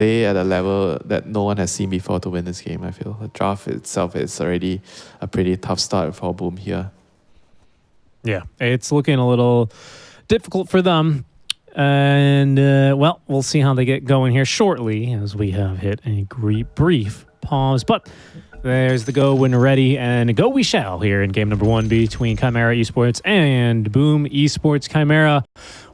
play at a level that no one has seen before to win this game, I feel. The draft itself is already a pretty tough start for Boom here. Yeah, it's looking a little difficult for them. And, well, we'll see how they get going here shortly as we have hit a brief pause. But there's the go when ready, and go we shall here in game number 1 between CHIMERA Esports and Boom Esports. CHIMERA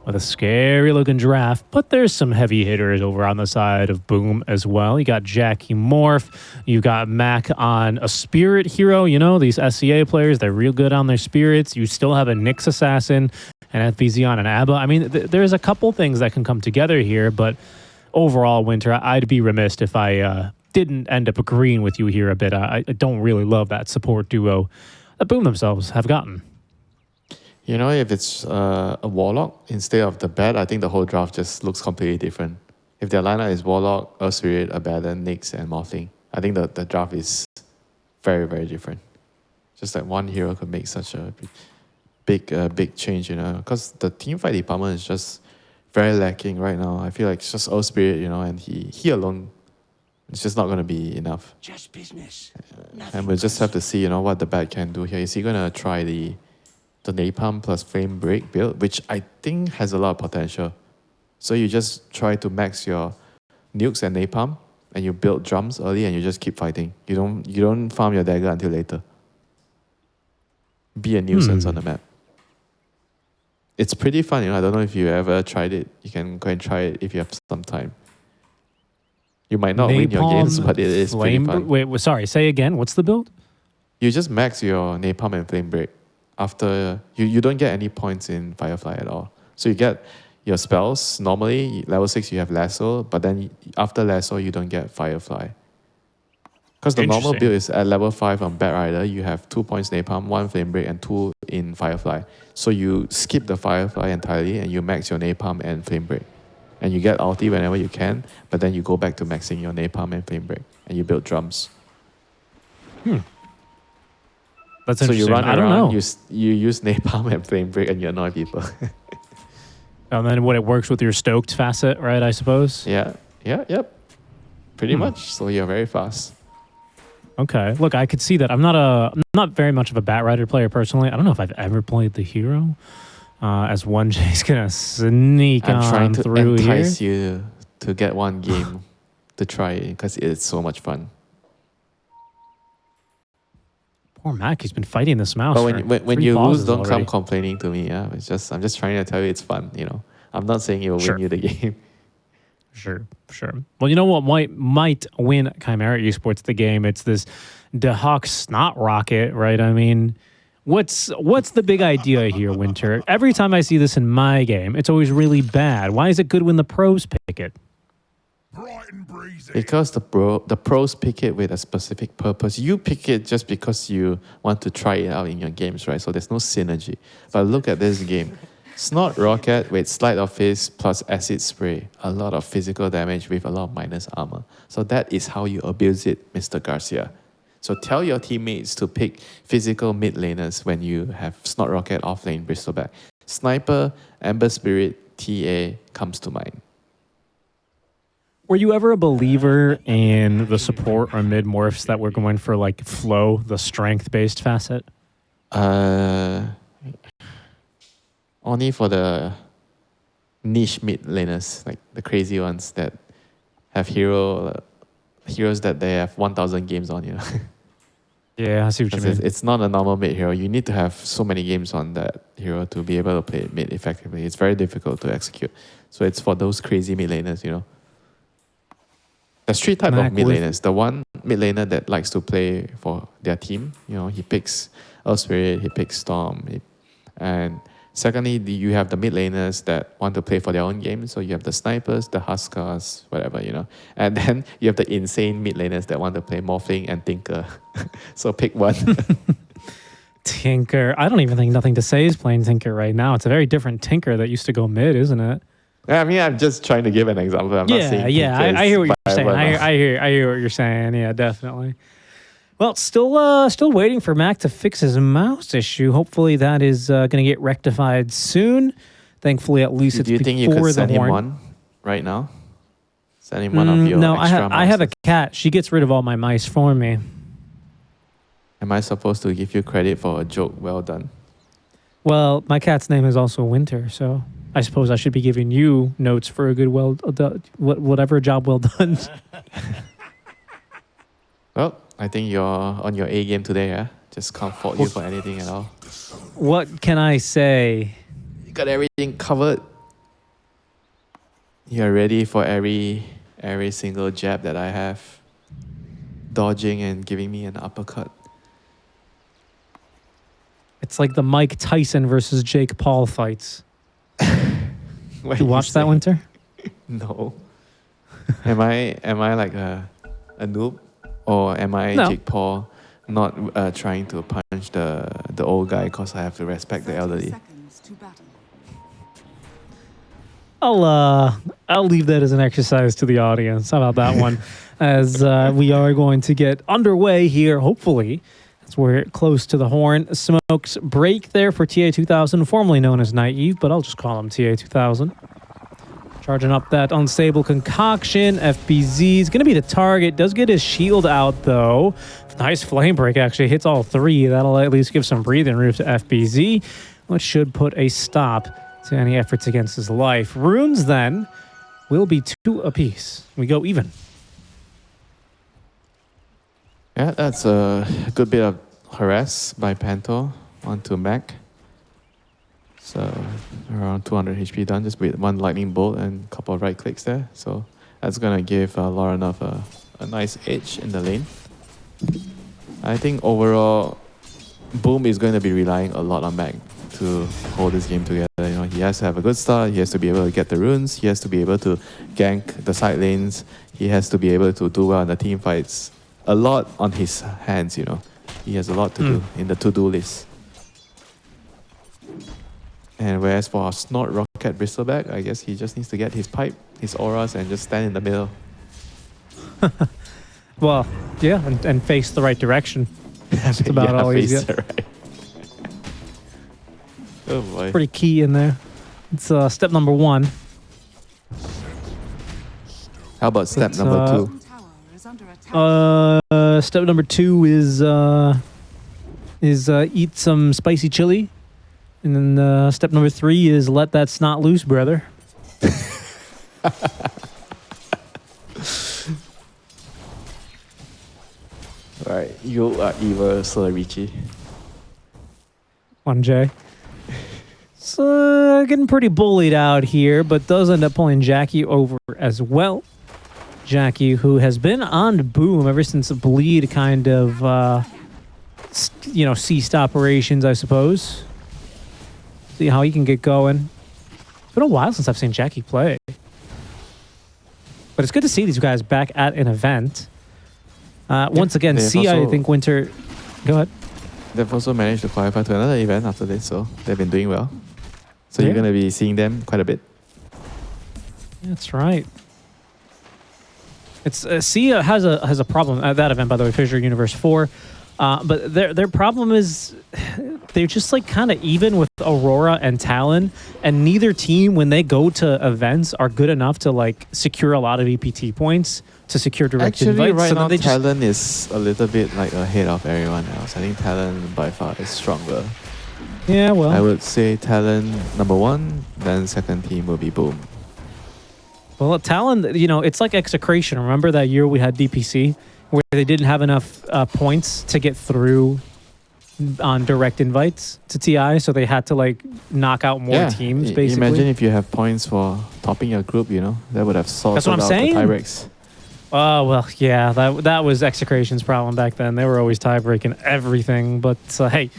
with a scary-looking draft, but there's some heavy hitters over on the side of Boom as well. You got Jackie Morph, you got Mac on a Spirit Hero. You know, these SCA players, they're real good on their spirits. You still have a Nyx Assassin, and FBZ on an ABBA. I mean, there's a couple things that can come together here, but overall, Winter, I'd be remiss if I didn't end up agreeing with you here a bit. I don't really love that support duo that Boom themselves have gotten. You know, if it's a Warlock instead of the Bat, I think the whole draft just looks completely different. If their lineup is Warlock, Earth Spirit, Abaddon, Nyx, and Morphling, I think the draft is very, very different. Just like one hero could make such a big change, you know, because the teamfight department is just very lacking right now. I feel like it's just Earth Spirit, you know, and he alone, it's just not going to be enough. Just business. And we'll just have to see, you know, what the Bat can do here. Is he going to try the Napalm plus Flame Break build, which I think has a lot of potential. So you just try to max your nukes and Napalm, and you build drums early, and you just keep fighting. You don't farm your dagger until later. Be a nuisance on the map. It's pretty fun, you know. I don't know if you ever tried it. You can go and try it if you have some time. You might not win your games, but it is pretty fun. Wait, sorry, say again. What's the build? You just max your Napalm and Flame Break. After you don't get any points in Firefly at all. So you get your spells. Normally, level 6 you have Lasso, but then after Lasso you don't get Firefly. Because the normal build is at level 5 on Bat Rider, you have 2 points Napalm, 1 Flame Break, and 2 in Firefly. So you skip the Firefly entirely and you max your Napalm and Flame Break. And you get ulti whenever you can, but then you go back to maxing your Napalm and Flame Break. And you build drums. That's so interesting. you run I don't around, know. you use Napalm and Flame Break and you annoy people. And then what, it works with your stoked facet, right, I suppose? Yep. Pretty much. So you're very fast. Okay. Look, I could see that. I'm not very much of a Bat Rider player personally. I don't know if I've ever played the hero. As 1J's gonna sneak I'm trying to through entice here. you to get one game to try it because it's so much fun. Poor Mac, he's been fighting this mouse. But when you lose, don't already. come complaining to me. Yeah, I'm just trying to tell you it's fun. You know, I'm not saying it will win you the game. Sure. Well, you know what might win CHIMERA Esports the game? It's this DeHawk Snot Rocket, right? I mean, what's the big idea here, Winter? Every time I see this in my game, it's always really bad. Why is it good when the pros pick it? Because the pros pick it with a specific purpose. You pick it just because you want to try it out in your games, right? So there's no synergy. But look at this game. Snot Rocket with Sleight of Fist plus Acid Spray. A lot of physical damage with a lot of minus armor. So that is how you abuse it, Mr. Garcia. So tell your teammates to pick physical mid laners when you have Snot Rocket offlane Bristleback. Sniper, Ember Spirit, TA comes to mind. Were you ever a believer in the support or mid morphs that were going for like flow, the strength-based facet? Only for the niche mid laners, like the crazy ones that have heroes that they have 1,000 games on, you know. Yeah, I see what you mean. It's not a normal mid hero. You need to have so many games on that hero to be able to play mid effectively. It's very difficult to execute. So it's for those crazy mid laners, you know. There's 3 types of mid laners. The one mid laner that likes to play for their team, you know, he picks Earth Spirit, he picks Storm. And secondly, you have the mid laners that want to play for their own game. So you have the snipers, the Huskars, whatever, you know. And then you have the insane mid laners that want to play Morphling and Tinker. So pick one. Tinker. I don't even think Nothing to Say is playing Tinker right now. It's a very different Tinker that used to go mid, isn't it? I mean, I'm just trying to give an example. I'm not saying I hear what you're saying. I hear what you're saying. Yeah, definitely. Well, still waiting for Mac to fix his mouse issue. Hopefully that is going to get rectified soon. Thankfully, at least it's before the horn. Do you think you could send him one right now? Sending one of your no, extra I have a mouses. cat. She gets rid of all my mice for me. Am I supposed to give you credit for a joke well done? Well, my cat's name is also Winter, so I suppose I should be giving you notes for a good whatever job well done. Well, I think you're on your A game today, yeah? Just can't fault you for anything at all. What can I say? You got everything covered. You're ready for every single jab that I have. Dodging and giving me an uppercut. It's like the Mike Tyson versus Jake Paul fights. What You watch that, Winter? No. Am I like a noob? Or am I No. Jake Paul not trying to punch the old guy because I have to respect the elderly? I'll leave that as an exercise to the audience. How about that one? As we are going to get underway here, hopefully. As we're close to the horn. Smokes break there for TA2000, formerly known as Naive, but I'll just call him TA2000. Charging up that unstable concoction. FBZ is going to be the target. Does get his shield out, though. Nice flame break, actually. Hits all three. That'll at least give some breathing room to FBZ, which should put a stop to any efforts against his life. Runes, then, will be 2 apiece. We go even. Yeah, that's a good bit of harass by Panto onto Mac. So around 200 HP done just with one lightning bolt and a couple of right clicks there. So that's gonna give Laurenov a nice edge in the lane. I think overall, Boom is going to be relying a lot on Mac to hold this game together. You know, he has to have a good start. He has to be able to get the runes. He has to be able to gank the side lanes. He has to be able to do well in the team fights. A lot on his hands, you know. He has a lot to do in the to-do list. And whereas for our Snort Rocket Bristleback, I guess he just needs to get his pipe, his auras, and just stand in the middle. Well, yeah, and face the right direction. That's about all he's got. Right. Oh boy. Pretty key in there. It's step number 1. How about step It's, number 2? Step number 2 is eat some spicy chili. And then step number 3 is let that snot loose, brother. Alright, you are evil, Solarichi. 1J. So getting pretty bullied out here, but does end up pulling Jackie over as well. Jackie, who has been on Boom ever since the Bleed kind of, ceased operations, I suppose. See how he can get going. It's been a while since I've seen Jackie play. But it's good to see these guys back at an event. Once again, I think Winter... Go ahead. They've also managed to qualify to another event after this, so they've been doing well. So you're going to be seeing them quite a bit. That's right. It's Sia has a problem at that event, by the way, Fissure Universe 4. But their problem is they're just like kind of even with Aurora and Talon, and neither team, when they go to events, are good enough to like secure a lot of EPT points to secure direct invites. Actually, right so now, they Talon is a little bit like ahead of everyone else. I think Talon by far is stronger. Yeah, well, I would say Talon number 1, then second team will be Boom. Well, Talon, it's like Execration. Remember that year we had DPC where they didn't have enough points to get through on direct invites to TI, so they had to like knock out more teams, basically. Imagine if you have points for topping your group, that would have solved That's what I'm saying. the tie-breaks. Oh, well, yeah, that was Execration's problem back then. They were always tie-breaking everything. But, hey,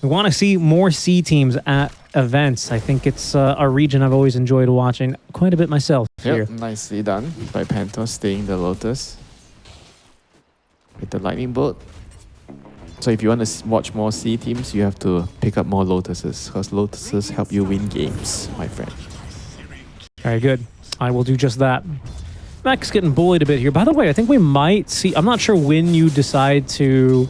we want to see more C teams at events. I think it's a region I've always enjoyed watching quite a bit myself here. Nicely done by Panto, staying the Lotus with the Lightning Bolt. So if you want to watch more C teams, you have to pick up more Lotuses, because Lotuses help you win games, my friend. Very good. I will do just that. Mac's getting bullied a bit here. By the way, I think we might see... I'm not sure when you decide to...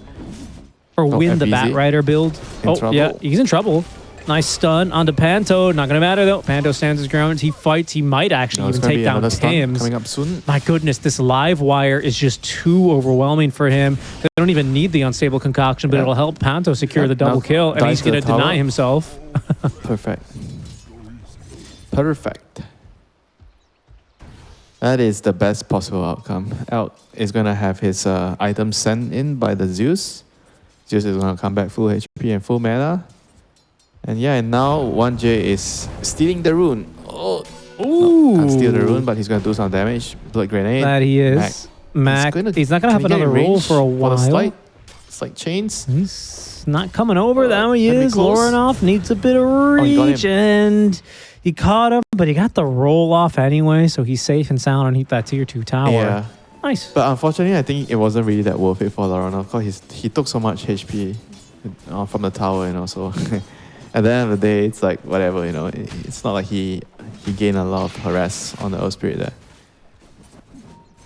Or win the FBZ? Bat Rider build. In trouble? Yeah, he's in trouble. Nice stun onto Panto. Not going to matter, though. Panto stands his ground. He fights. He might actually even take down Tims. Coming up soon. My goodness, this live wire is just too overwhelming for him. They don't even need the unstable concoction, but it'll help Panto secure the double kill, and he's going to deny himself. Perfect. Perfect. That is the best possible outcome. Elk is going to have his items sent in by the Zeus. Zeus is going to come back full HP and full mana. And yeah, and now 1J is stealing the rune. Oh, ooh. Can't steal the rune, but he's going to do some damage. Blood grenade. That he is. Mac, he's not going to have another roll for a while. For the slight chains. He's not coming over. That he is. Lorinoff needs a bit of reach, and he caught him, but he got the roll off anyway, so he's safe and sound underneath that tier 2 tower. Yeah. Nice. But unfortunately, I think it wasn't really that worth it for Lorinoff because he took so much HP from the tower, and also at the end of the day, it's like whatever, you know. It's not like he gained a lot of harass on the Earth Spirit there.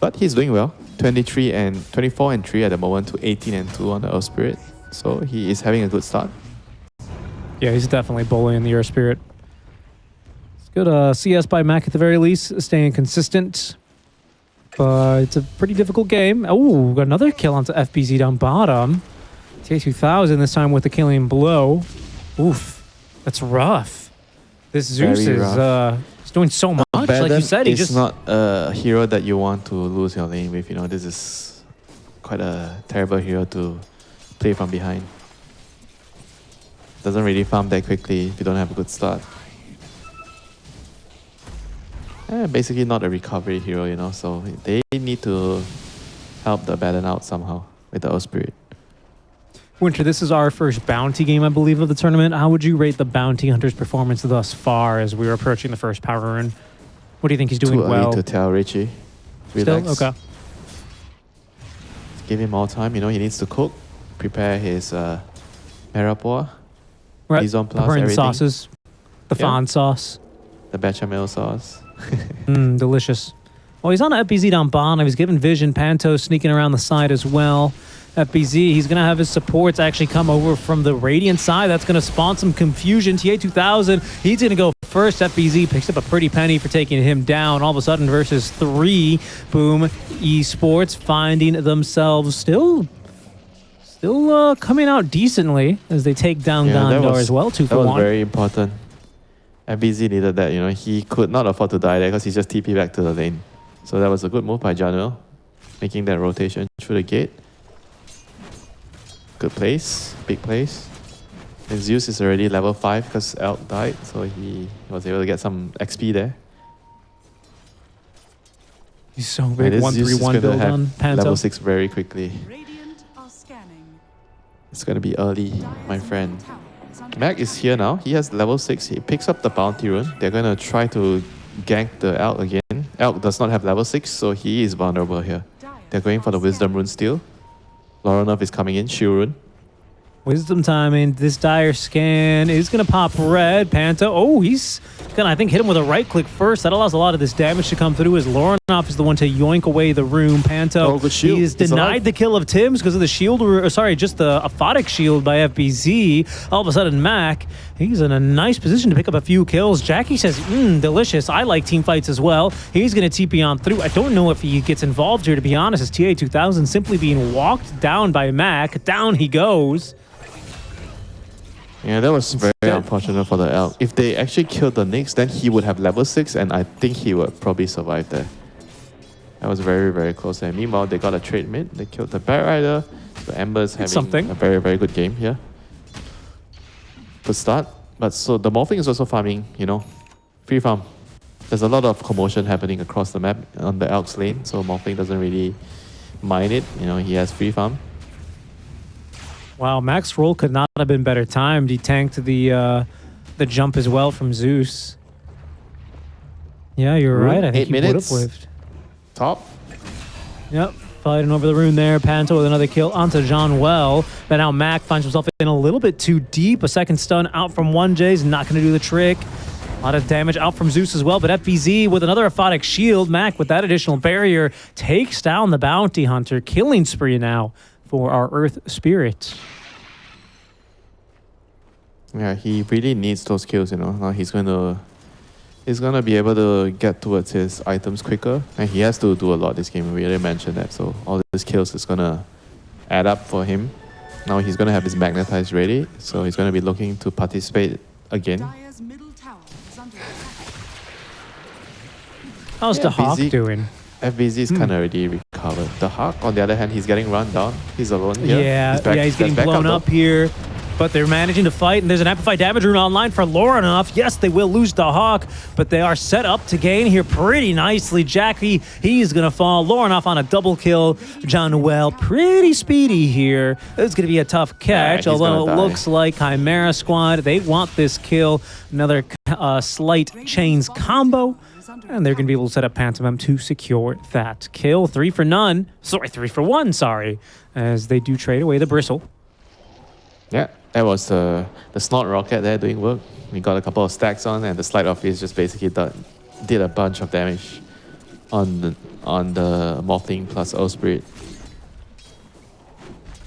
But he's doing well. 24 and 3 at the moment to 18 and 2 on the Earth Spirit. So he is having a good start. Yeah, he's definitely bullying the Earth Spirit. It's good CS by Mac at the very least, staying consistent. But it's a pretty difficult game. Oh, got another kill onto FBZ down bottom. T2000 this time with the killing blow. Oof, that's rough. This Zeus is doing so much. Like you said, he's just not a hero that you want to lose your lane with. You know, this is quite a terrible hero to play from behind. Doesn't really farm that quickly if you don't have a good start. Basically not a recovery hero, you know, so they need to help the Baron out somehow with the Earth Spirit. Winter, this is our first bounty game, I believe, of the tournament. How would you rate the bounty hunter's performance thus far as we were approaching the first power rune? What do you think he's doing well? Too early to tell, Richie. Relax. Still? Okay. Give him more time, you know, he needs to cook, prepare his Marapoa, Lison plus preparing everything. The sauces, the fawn sauce. The bechamel sauce. Delicious. Well, he's on FBZ down bottom. He's given vision. Panto sneaking around the side as well. FBZ, he's going to have his supports actually come over from the Radiant side. That's going to spawn some confusion. TA2000, he's going to go first. FBZ picks up a pretty penny for taking him down. All of a sudden, versus 3. Boom. Esports finding themselves still coming out decently as they take down Gondor as well. 2 for 1. That was very important. FBZ needed that, you know. He could not afford to die there because he just TP back to the lane. So that was a good move by Januel, making that rotation through the gate. Good place, big place. And Zeus is already level 5 because Elk died, so he was able to get some XP there. He's so big. 1-3-1 build on Panto. Level 6 very quickly. It's going to be early, my friend. Mac is here now. He has level 6. He picks up the bounty rune. They're going to try to gank the Elk again. Elk does not have level 6, so he is vulnerable here. They're going for the Wisdom rune still. Lorinoff is coming in. Shield rune. Wisdom timing. This dire scan is going to pop red. Panto. Oh, he's going to, I think, hit him with a right click first. That allows a lot of this damage to come through as Lorinoff is the one to yoink away the rune. Panto, he is denied the kill of Tims because of the shield, just the aphotic shield by FBZ. All of a sudden, Mac, he's in a nice position to pick up a few kills. Jackie says, delicious. I like team fights as well. He's going to TP on through. I don't know if he gets involved here, to be honest, as TA2000 simply being walked down by Mac. Down he goes. Yeah, that was very unfortunate for the Elk. If they actually killed the Nyx, then he would have level 6, and I think he would probably survive there. That was very, very close. And meanwhile, they got a trade mid. They killed the Bat Rider. So Ember's having a very, very good game here. Good start. But so the Morphing is also farming, you know, free farm. There's a lot of commotion happening across the map on the Elk's lane, so Morphing doesn't really mind it. You know, he has free farm. Wow, Mac's roll could not have been better timed. He tanked the jump as well from Zeus. Yeah, you're right. I think 8 minutes. Would have lived. Top. Yep, fighting over the rune there. Panto with another kill onto Jean-Well. But now Mac finds himself in a little bit too deep. A second stun out from 1J's, not going to do the trick. A lot of damage out from Zeus as well, but FBZ with another aphotic shield. Mac with that additional barrier takes down the bounty hunter. Killing spree now for our Earth Spirit. Yeah, he really needs those kills, you know. Now he's gonna be able to get towards his items quicker, and he has to do a lot this game. We already mentioned that, so all these kills is gonna add up for him. Now he's gonna have his magnetize ready, so he's gonna be looking to participate again. Dire's middle tower is under attack. How's the Hawk doing? FBZ is kind of already recovered. The Hawk, on the other hand, he's getting run down. He's alone here. He's getting blown up here. But they're managing to fight, and there's an amplified damage rune online for Loranov. Yes, they will lose the Hawk, but they are set up to gain here pretty nicely. Jackie, he's going to fall. Loranov on a double kill. John Noel, pretty speedy here. It's going to be a tough catch, although it looks like Chimera Squad, they want this kill. Another slight chains combo. And they're going to be able to set up Pantomime to secure that kill. 3 for 1, as they do trade away the Bristle. Yeah, that was the Snort Rocket there doing work. We got a couple of stacks on, and the Slide of Fist just basically did a bunch of damage on the Morphling plus Earth Spirit.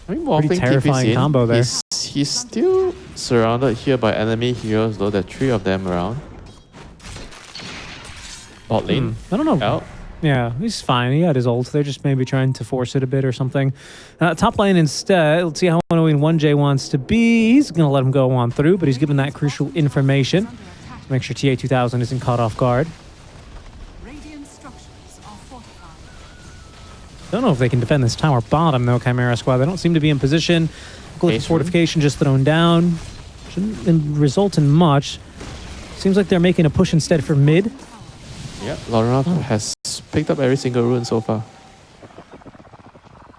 I mean, Morphling pretty terrifying combo there. He's still surrounded here by enemy heroes, though. There are 3 of them around. Bot lane. I don't know. Out. Yeah, he's fine. He had his ult. They're just maybe trying to force it a bit or something. Top lane instead. Let's see how annoying 1J wants to be. He's going to let him go on through, but he's given that crucial information to make sure TA2000 isn't caught off guard. Radiant structures are fortified. Don't know if they can defend this tower bottom, though, Chimera Squad. They don't seem to be in position. Go with the fortification just thrown down. Shouldn't result in much. Seems like they're making a push instead for mid. Yeah, Loranov has picked up every single rune so far.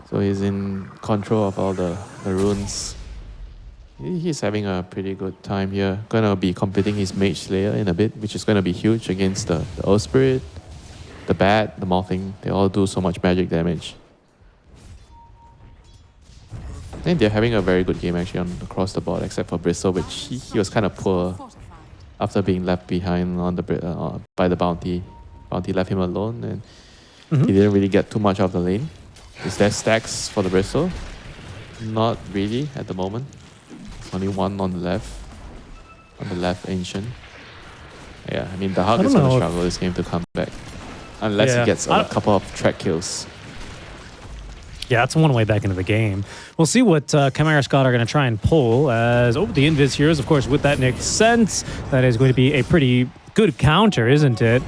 So he's in control of all the runes. He's having a pretty good time here. Gonna be completing his Mage Slayer in a bit, which is gonna be huge against the Earth Spirit, the Bat, the Morphling. They all do so much magic damage. I think they're having a very good game actually across the board, except for Bristle, which he was kind of poor after being left behind on the by the Bounty. Bounty left him alone, and he didn't really get too much of the lane. Is there stacks for the Bristle? Not really at the moment. Only one on the left Ancient. Yeah, I mean the Hawk is going to struggle this game to come back. Unless he gets a couple of track kills. Yeah, that's one way back into the game. We'll see what Chimera Scott are going to try and pull as, the Invis Heroes, of course, with that makes sense. That is going to be a pretty good counter, isn't it?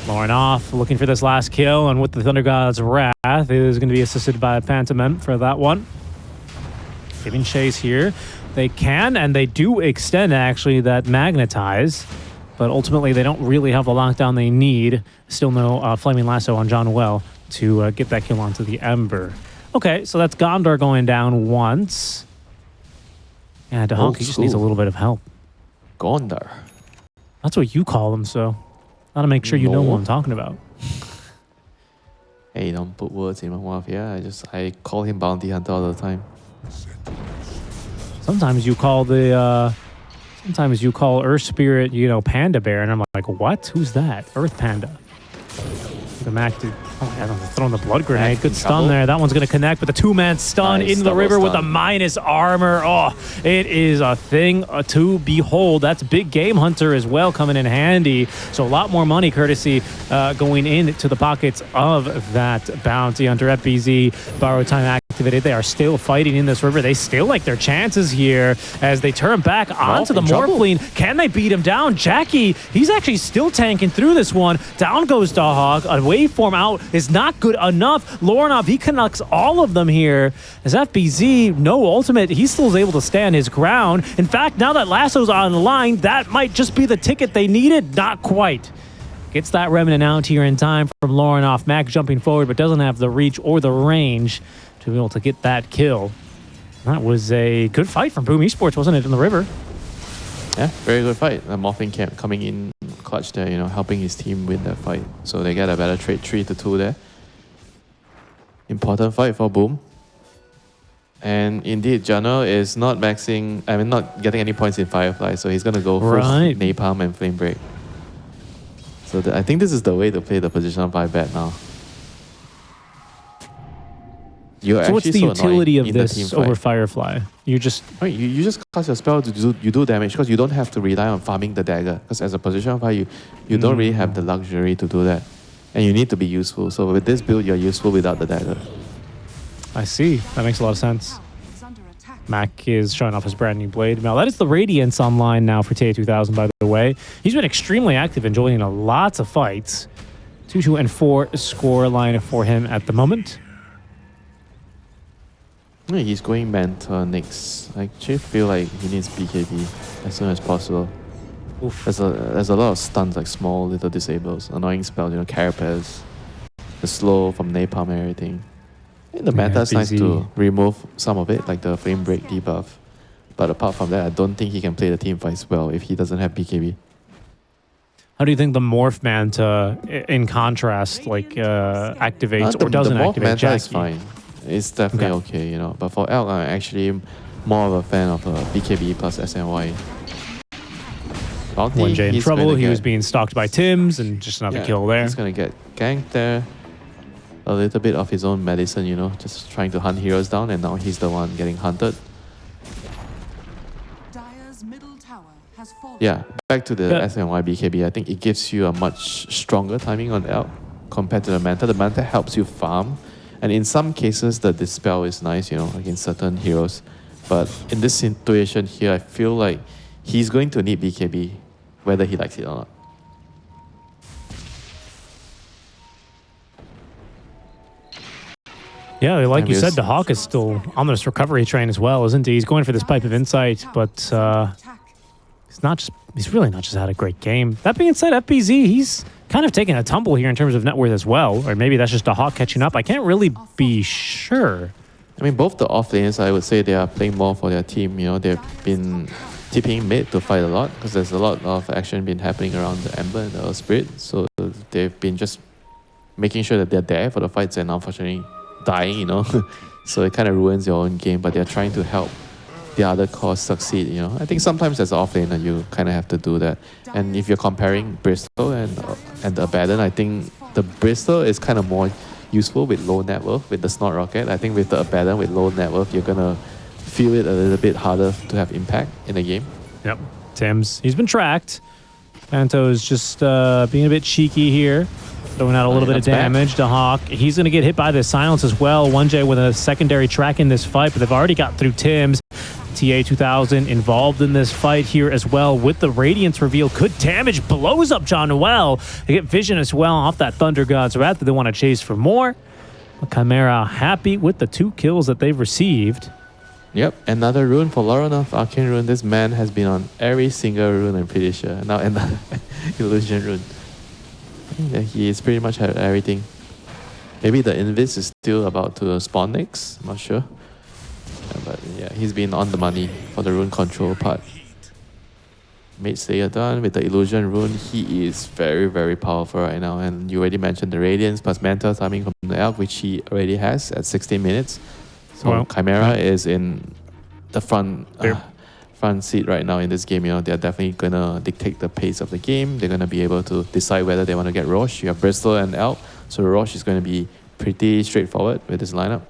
Loranov looking for this last kill, and with the Thunder God's Wrath, is going to be assisted by Pantomime for that one. Giving chase here. They can, and they do extend, actually, that Magnetize, but ultimately they don't really have the lockdown they need. Still no Flaming Lasso on John Well to get that kill onto the Ember. Okay, so that's Gondor going down once. Yeah, DeHawk, he just needs a little bit of help. Gondor. That's what you call him, so gotta make sure you know what I'm talking about. Hey, don't put words in my mouth. Yeah, I call him Bounty Hunter all the time. Sometimes you call Earth Spirit, Panda Bear, and I'm like, what? Who's that? Earth Panda. The Mac dude. Oh, yeah, throwing the blood grenade. Good stun there. That one's going to connect with a 2-man stun into the river with a minus armor. Oh, it is a thing to behold. That's Big Game Hunter as well coming in handy. So a lot more money courtesy going into the pockets of that Bounty Hunter. FBZ, borrow time activated. They are still fighting in this river. They still like their chances here as they turn back onto the Morphling. Can they beat him down? Jackie, he's actually still tanking through this one. Down goes Dahog. A waveform out is not good enough. Loranov, he connects all of them here. As FBZ, no ultimate, he still is able to stand his ground. In fact, now that Lasso's on the line, that might just be the ticket they needed. Not quite. Gets that Remnant out here in time from Loranov. Mac jumping forward, but doesn't have the reach or the range to be able to get that kill. That was a good fight from Boom Esports, wasn't it, in the river? Yeah, very good fight. The Morphling camp coming in clutch there, helping his team win that fight. So they get a better trade, 3-2 there. Important fight for Boom. And indeed, Jano is not not getting any points in Firefly, so he's going to go for Napalm and Flame Break. So I think this is the way to play the position of 5 bet now. You're So what's actually the so annoying utility of in the team this fight. over Firefly? You're just Right, you just cast your spell to do damage because you don't have to rely on farming the dagger. Because as a position fighter, you don't really have the luxury to do that. And you need to be useful. So with this build, you're useful without the dagger. I see. That makes a lot of sense. Tower is under attack. Mac is showing off his brand new blade. Now, that is the Radiance online now for TA2000, by the way. He's been extremely active and joining lots of fights. 2-2 and 4 score line for him at the moment. Yeah, he's going Manta next. I actually feel like he needs BKB as soon as possible. Oof. There's a lot of stuns, like small little disables, annoying spells, Carapace, the slow from Napalm and everything. I think the meta is nice FBZ. to remove some of it, like the frame break debuff. But apart from that, I don't think he can play the team fights well if he doesn't have BKB. How do you think the Morph Manta, in contrast, activates or doesn't the Morph activate Manta is Jackie? fine. It's definitely okay, But for Elk, I'm actually more of a fan of BKB plus SNY. Bounty, 1J in he's trouble. gonna He get- was being stalked by Tims and just another kill there. He's gonna get ganked there. A little bit of his own medicine, just trying to hunt heroes down, and now he's the one getting hunted. Dire's middle tower has fallen. Yeah, back to the Yeah. SNY BKB, I think it gives you a much stronger timing on Elk compared to the Manta. The Manta helps you farm, and in some cases the Dispel is nice, against certain heroes. But in this situation here, I feel like he's going to need BKB, whether he likes it or not. Yeah, like you Maybe said, it's- the Hawk is still on this recovery train as well, isn't he? He's going for this Pipe of Insight, but he's really not just had a great game. That being said, FBZ, he's kind of taken a tumble here in terms of net worth as well, or maybe that's just a Hawk catching up. I can't really be sure. I mean, both the offlaners, I would say they are playing more for their team. They've been tipping mid to fight a lot because there's a lot of action been happening around the Ember and the Earth Spirit. So they've been just making sure that they're there for the fights and unfortunately dying, So it kind of ruins your own game, but they're trying to help the other cause succeed, I think sometimes as an offlaner, you kind of have to do that. And if you're comparing Bristol and the Abaddon, I think the Bristol is kind of more useful with low net worth with the Snort Rocket. I think with the Abaddon with low net worth, you're gonna feel it a little bit harder to have impact in the game. Yep. Tims, he's been tracked. Panto is just being a bit cheeky here, throwing out a little bit of that's back. damage to Hawk. He's going to get hit by the silence as well. 1J with a secondary track in this fight, but they've already got through Tims. TA2000 involved in this fight here as well with the Radiance reveal. Good damage, blows up John Noel. They get vision as well off that Thunder God's Wrath that they want to chase for more. But Chimera happy with the 2 kills that they've received. Yep, another rune for Loronov, Arcane Rune. This man has been on every single rune, I'm pretty sure. Now another Illusion Rune. Yeah, he's pretty much had everything. Maybe the Invis is still about to spawn next, I'm not sure. But yeah, he's been on the money for the rune control part. Mage Slayer done with the Illusion Rune. He is very, very powerful right now. And you already mentioned the Radiance plus Manta timing from the Elk, which he already has at 16 minutes. So Well, Chimera is in the front seat right now in this game. They're definitely gonna dictate the pace of the game. They're gonna be able to decide whether they want to get Roche. You have Bristol and Elk, so Roche is going to be pretty straightforward with this lineup.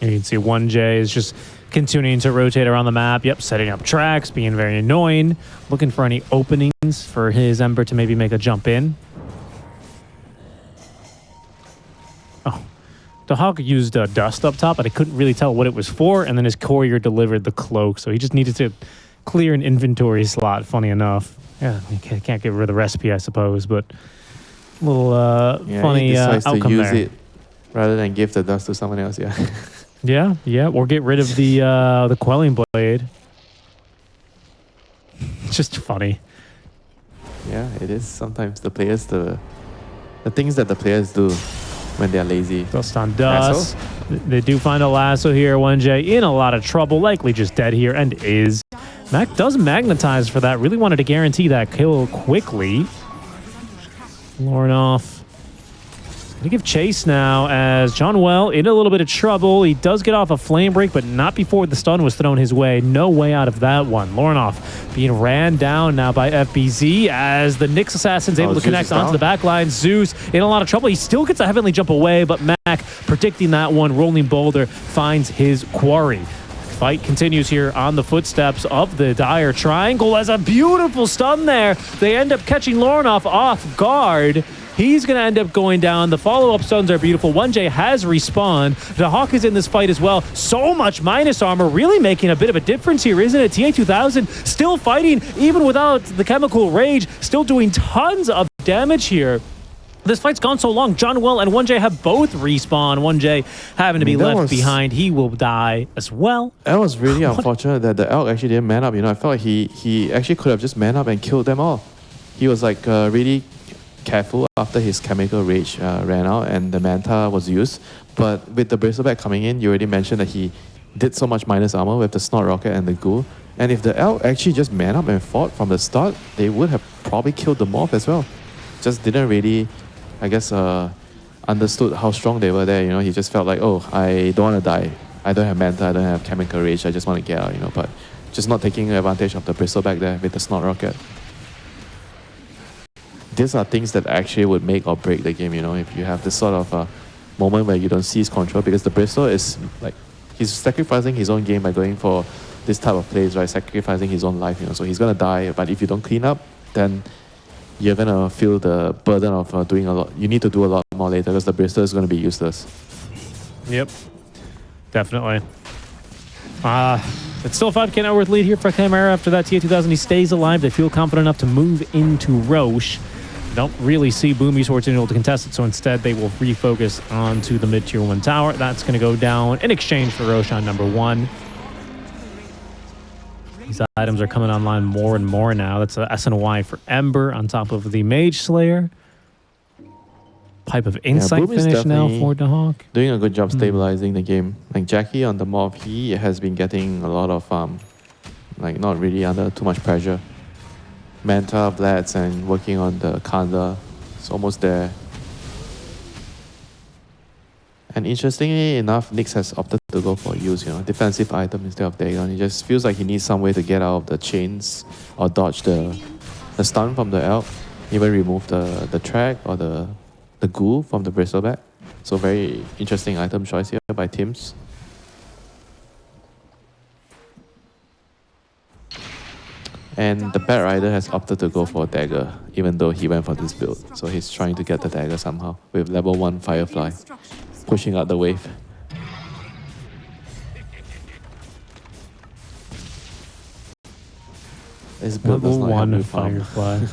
You can see 1J is just continuing to rotate around the map. Yep, setting up tracks, being very annoying, looking for any openings for his Ember to maybe make a jump in. Oh, the Hawk used dust up top, but I couldn't really tell what it was for, and then his courier delivered the cloak, so he just needed to clear an inventory slot, funny enough. Yeah, you can't get rid of the recipe, I suppose, but a little funny he decides to outcome use there. it rather than give the dust to someone else. Yeah, or get rid of the quelling blade. Just funny. Yeah, it is. Sometimes the players, the things that the players do when they're lazy. Dust on dust. They do find a lasso here. 1J in a lot of trouble, likely just dead here, and is. Mac does magnetize for that. Really wanted to guarantee that kill quickly. Lornoff Gonna give chase now as John Well in a little bit of trouble. He does get off a flame break, but not before the stun was thrown his way. No way out of that one. Lornoff being ran down now by FBZ as the Nyx assassin's able to connect onto the back line. Zeus in a lot of trouble. He still gets a heavenly jump away, but Mac predicting that one. Rolling Boulder finds his quarry. Fight continues here on the footsteps of the Dire Triangle as a beautiful stun there. They end up catching Lornoff off guard. He's going to end up going down. The follow-up stuns are beautiful. 1J has respawned. The Hawk is in this fight as well. So much minus armor, really making a bit of a difference here, isn't it? TA2000 still fighting, even without the chemical rage, still doing tons of damage here. This fight's gone so long. John Will and 1J have both respawned. 1J having to be left behind. He will die as well. That was really unfortunate that the Elk actually didn't man up. You know, I felt like he actually could have just man up and killed them all. He was like really careful after his chemical rage ran out and the Manta was used. But with the Bristleback coming in, you already mentioned that he did so much minus armor with the Snot Rocket and the Ghoul. And if the Elk actually just man up and fought from the start, they would have probably killed the Morph as well. Just didn't really, I guess, understood how strong they were there. You know, he just felt like, oh, I don't want to die. I don't have Manta, I don't have chemical rage, I just want to get out, you know. But just not taking advantage of the Bristleback there with the Snot Rocket. These are things that actually would make or break the game, you know, if you have this sort of moment where you don't seize control, because the Bristol is like, he's sacrificing his own game by going for this type of plays, right? Sacrificing his own life, you know, so he's gonna die, but if you don't clean up, then you're gonna feel the burden of doing a lot. You need to do a lot more later because the Bristol is gonna be useless. Yep, definitely. It's still a 5k net worth lead here for CHIMERA. After that, TA2000, he stays alive. They feel confident enough to move into Roche. Don't really see Boom Esports being able to contest it, so instead they will refocus onto the mid-tier 1 tower. That's going to go down in exchange for Roche on number 1. These items are coming online more and more now. That's a SNY for Ember on top of the Mage Slayer. Pipe of Insight finish now for the Hawk. Doing a good job stabilizing the game. Like Jackie on the Morph, he has been getting a lot of, like not really under too much pressure. Manta, Vlads, and working on the Kanda. It's almost there. And interestingly enough, Nyx has opted to go for use, you know, defensive item instead of Dagon. He just feels like he needs some way to get out of the chains or dodge the stun from the Elk. Even remove the track or the Ghoul from the Bristleback. So very interesting item choice here by Tims. And the Bat Rider has opted to go for Dagger, even though he went for this build. So he's trying to get the Dagger somehow with level 1 Firefly, pushing out the wave. This build level 1 Firefly.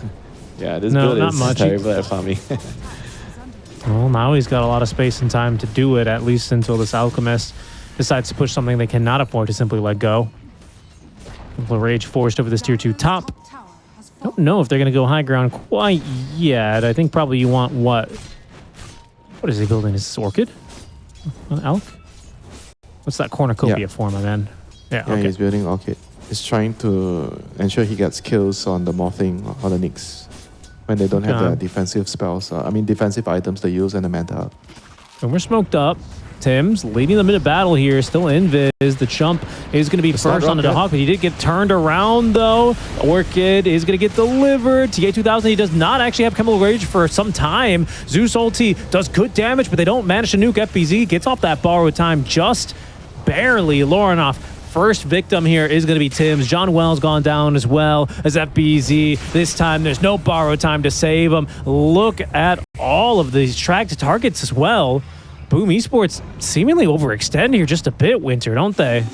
Yeah, this build is terrible at farming. Well, now he's got a lot of space and time to do it, at least until this Alchemist decides to push something they cannot afford to simply let go. Rage forced over this tier 2 top. Don't know if they're going to go high ground quite yet. I think probably you want what? What is he building? Is this Orchid? An Elk? What's that cornucopia for, my man? Yeah, okay. He's building Orchid. He's trying to ensure he gets kills on the Morphling or the Nyx when they don't have the defensive spells. Defensive items they use and the Manta. And we're smoked up. Tims leading the mid battle here, still invis. The Chump is going to be first on the Hawk, but he did get turned around though. Orchid is going to get delivered. TA2000, he does not actually have Chemical Rage for some time. Zeus ulti does good damage, but they don't manage to nuke FBZ. Gets off that borrowed time just barely. Lornoff, first victim here is going to be Tims. John Wells gone down as well as FBZ. This time there's no borrowed time to save him. Look at all of these tracked targets as well. Boom Esports seemingly overextend here just a bit, Winter, don't they?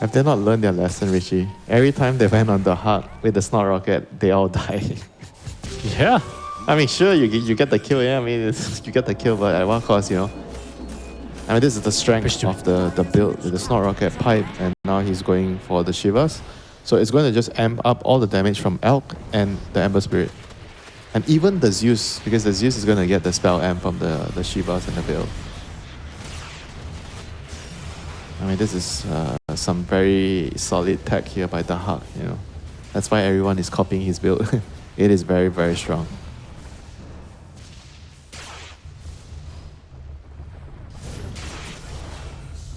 Have they not learned their lesson, Richie? Every time they went on the Hawk with the Snot Rocket, they all die. Yeah. I mean, sure, you get the kill, yeah. I mean, you get the kill, but at what cost, you know? I mean, this is the strength of the build with the Snot Rocket pipe, and now he's going for the Shivas. So it's going to just amp up all the damage from Elk and the Ember Spirit. And even the Zeus, because the Zeus is going to get the spell amp from the Shivas and the Veil. I mean, this is some very solid tech here by the Hawk, you know. That's why everyone is copying his build. It is very, very strong.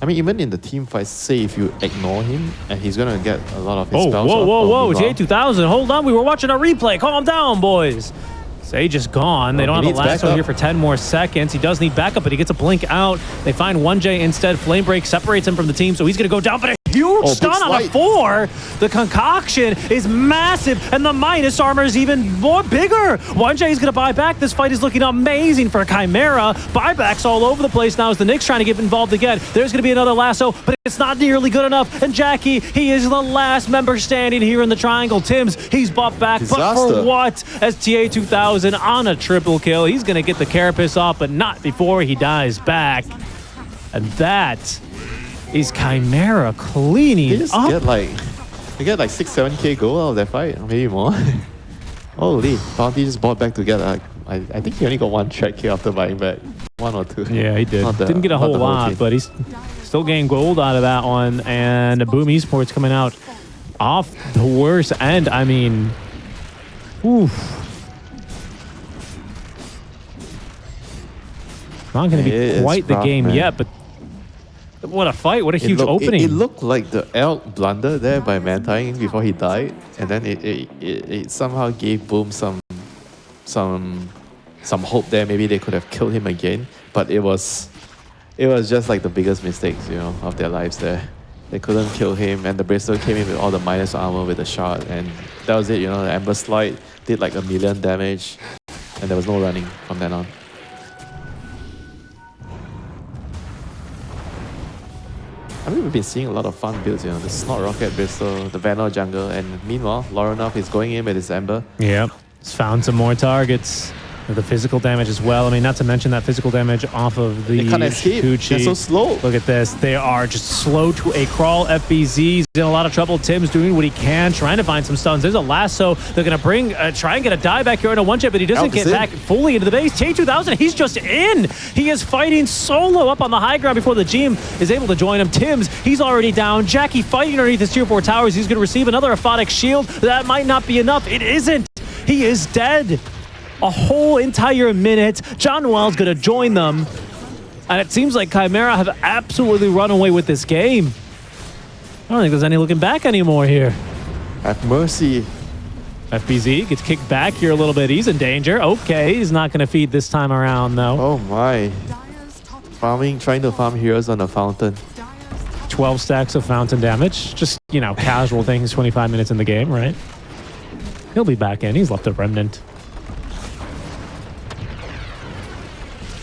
I mean, even in the team fight, say if you ignore him, and he's gonna get a lot of his Oh, spells. whoa, J2000, hold on, we were watching a replay. Calm down, boys. Sage is gone. They don't have a lasso here for 10 more seconds. He does need backup, but he gets a blink out. They find 1J instead. Flame Break separates him from the team, so he's going to go down, but a huge stun on a 4. The concoction is massive, and the minus armor is even more bigger. 1J is going to buy back. This fight is looking amazing for CHIMERA. Buybacks all over the place now as the Knicks trying to get involved again. There's going to be another lasso, but it's not nearly good enough. And Jackie, he is the last member standing here in the triangle. Tims, he's buffed back, but for what? As TA2000 on a triple kill. He's going to get the carapace off, but not before he dies back. And that is CHIMERA cleaning up. They get like 6-7k gold out of that fight, maybe more. Holy, Bounty just bought back to get I think he only got 1 track kill after buying back. 1 or 2. Yeah, he did. Didn't get a whole lot, but he's still getting gold out of that one. And Boom Esports coming out off the worst end. I mean, oof. Not going to be quite the game yet, but what a fight. What a huge opening. It looked like the elk blunder there by Mantying before he died. And then it somehow gave Boom some hope there. Maybe they could have killed him again. But it was just like the biggest mistakes, you know, of their lives there. They couldn't kill him, and the Bristol came in with all the minus armor with a shot. And that was it, you know. The Ember Slide did like 1 million damage. And there was no running from then on. I mean, we've been seeing a lot of fun builds, you know, the Snot Rocket Bristol, the Vandal Jungle, and meanwhile, Laurenov is going in with his Ember. Yep, he's found some more targets. The physical damage as well. I mean, not to mention that physical damage off of the They can't escape. They're so slow. Look at this. They are just slow to a crawl. FBZ's in a lot of trouble. Tim's doing what he can, trying to find some stuns. There's a lasso. They're going to bring, try and get a die back here on a 1-jet, but he doesn't get back fully into the base. J2000, he's just in. He is fighting solo up on the high ground before the GM is able to join him. Tims, he's already down. Jackie fighting underneath his tier 4 towers. He's going to receive another aphotic shield. That might not be enough. It isn't. He is dead. A whole entire minute. John Noel's going to join them. And it seems like CHIMERA have absolutely run away with this game. I don't think there's any looking back anymore here. Have mercy. FBZ gets kicked back here a little bit. He's in danger. Okay, he's not going to feed this time around, though. Oh my. Trying to farm heroes on a fountain. 12 stacks of fountain damage. Just, you know, casual things 25 minutes in the game, right? He'll be back in. He's left a remnant.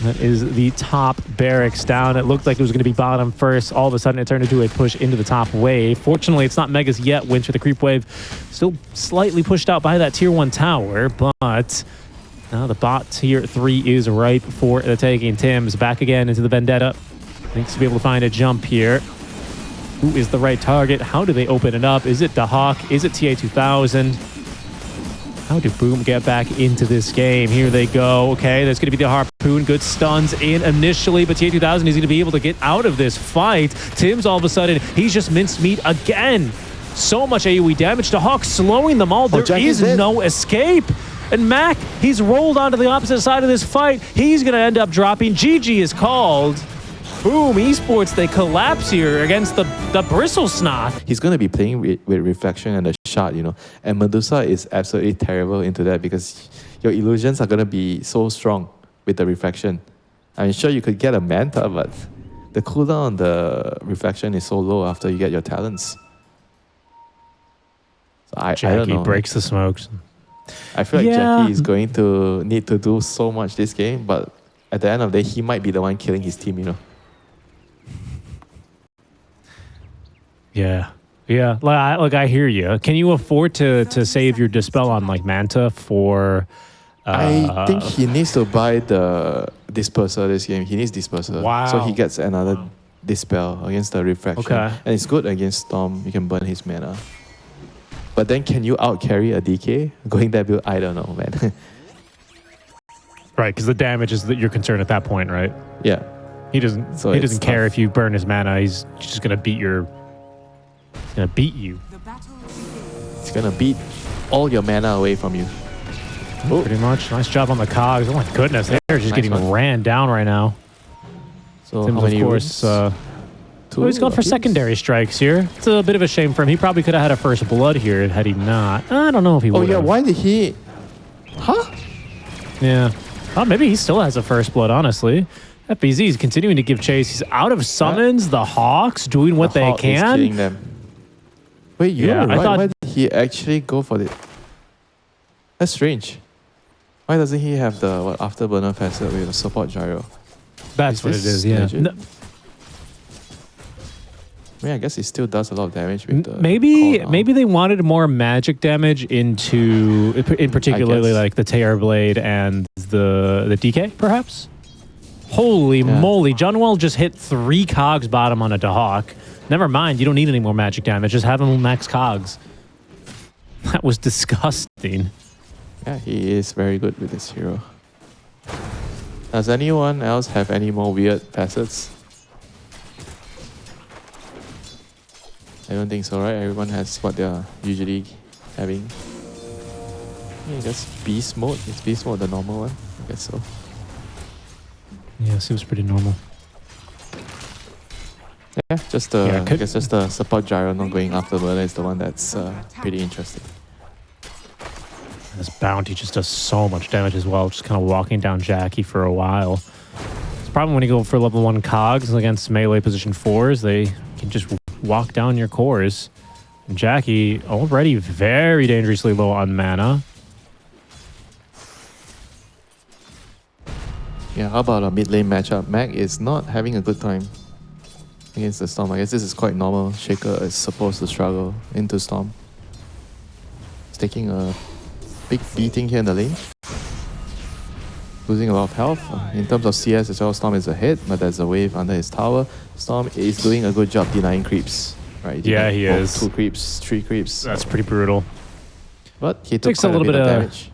That is the top barracks down. It looked like it was going to be bottom first. All of a sudden, it turned into a push into the top wave. Fortunately, it's not Megas yet. Winch with the creep wave. Still slightly pushed out by that tier 1 tower, but now the bot tier 3 is ripe for the taking. Tim's back again into the Vendetta. Needs to be able to find a jump here. Who is the right target? How do they open it up? Is it the Hawk? Is it TA2000? How do Boom get back into this game? Here they go. Okay, there's going to be the Harpoon. Good stuns in initially, but TA2000 is going to be able to get out of this fight. Tim's all of a sudden, he's just minced meat again. So much AoE damage to Hawk, slowing them all. There is no escape. And Mac, he's rolled onto the opposite side of this fight. He's going to end up dropping. GG is called. Boom Esports, they collapse here against the Bristle Snot. He's going to be playing with Reflection and the shot, you know. And Medusa is absolutely terrible into that because your illusions are going to be so strong with the Reflection. I'm sure you could get a Manta, but the cooldown on the Reflection is so low after you get your talents. So I don't know. Breaks the smokes. I feel like Jackie is going to need to do so much this game, but at the end of the day, he might be the one killing his team, you know. Yeah. Like I hear you. Can you afford to save your Dispel on like Manta for? I think he needs to buy the Disperser this game. He needs Disperser. Wow. So he gets another Dispel against the Refraction. Okay. And it's good against Storm. You can burn his mana. But then can you out carry a DK? Going that build, I don't know, man. Right, because the damage is your concern at that point, right? Yeah. He doesn't care if you burn his mana. He's just gonna beat you. It's gonna beat all your mana away from you. Pretty much. Nice job on the cogs. Oh my goodness, they're just getting ran down right now. So Tim's, how many of course, Oh, he's gone for secondary strikes here. It's a bit of a shame for him. He probably could have had a first blood here had he not. I don't know if he would. Oh yeah, why did he? Huh? Yeah. Oh, maybe he still has a first blood, honestly. FBZ is continuing to give chase. He's out of summons. The Hawks doing what they Hawk is can. killing them. Wait, you're Yeah, I right. thought- Why did he actually go for it? That's strange. Why doesn't he have the afterburner facet with a support gyro? That's Is what it this is, yeah. legit? No, I mean, I guess it still does a lot of damage with the maybe cooldown. maybe they wanted more magic damage into, in particularly guess. like the Tear Blade and the DK, perhaps? Holy Yeah. moly. Junwell just hit 3 cogs bottom on a Dahawk. Never mind, you don't need any more magic damage. Just have him max cogs. That was disgusting. Yeah, he is very good with this hero. Does anyone else have any more weird facets? I don't think so, right? Everyone has what they're usually having. Yeah, I guess beast mode. Is beast mode the normal one? I guess so. Yeah, seems pretty normal. Yeah, just Yeah, I guess just the support gyro not going after burner is the one that's pretty interesting. This bounty just does so much damage as well, just kind of walking down Jackie for a while. It's the problem when you go for level 1 cogs against melee position 4s, they can just walk down your cores. And Jackie already very dangerously low on mana. Yeah, how about a mid lane matchup? Mac is not having a good time against the Storm. I guess this is quite normal. Shaker is supposed to struggle into Storm. He's taking a big beating here in the lane. Losing a lot of health. In terms of CS as well, Storm is ahead, but there's a wave under his tower. Storm is doing a good job denying creeps. Right? Yeah, he is. 2 creeps, 3 creeps. That's pretty brutal. But he took Takes a quite little bit bit of of- damage.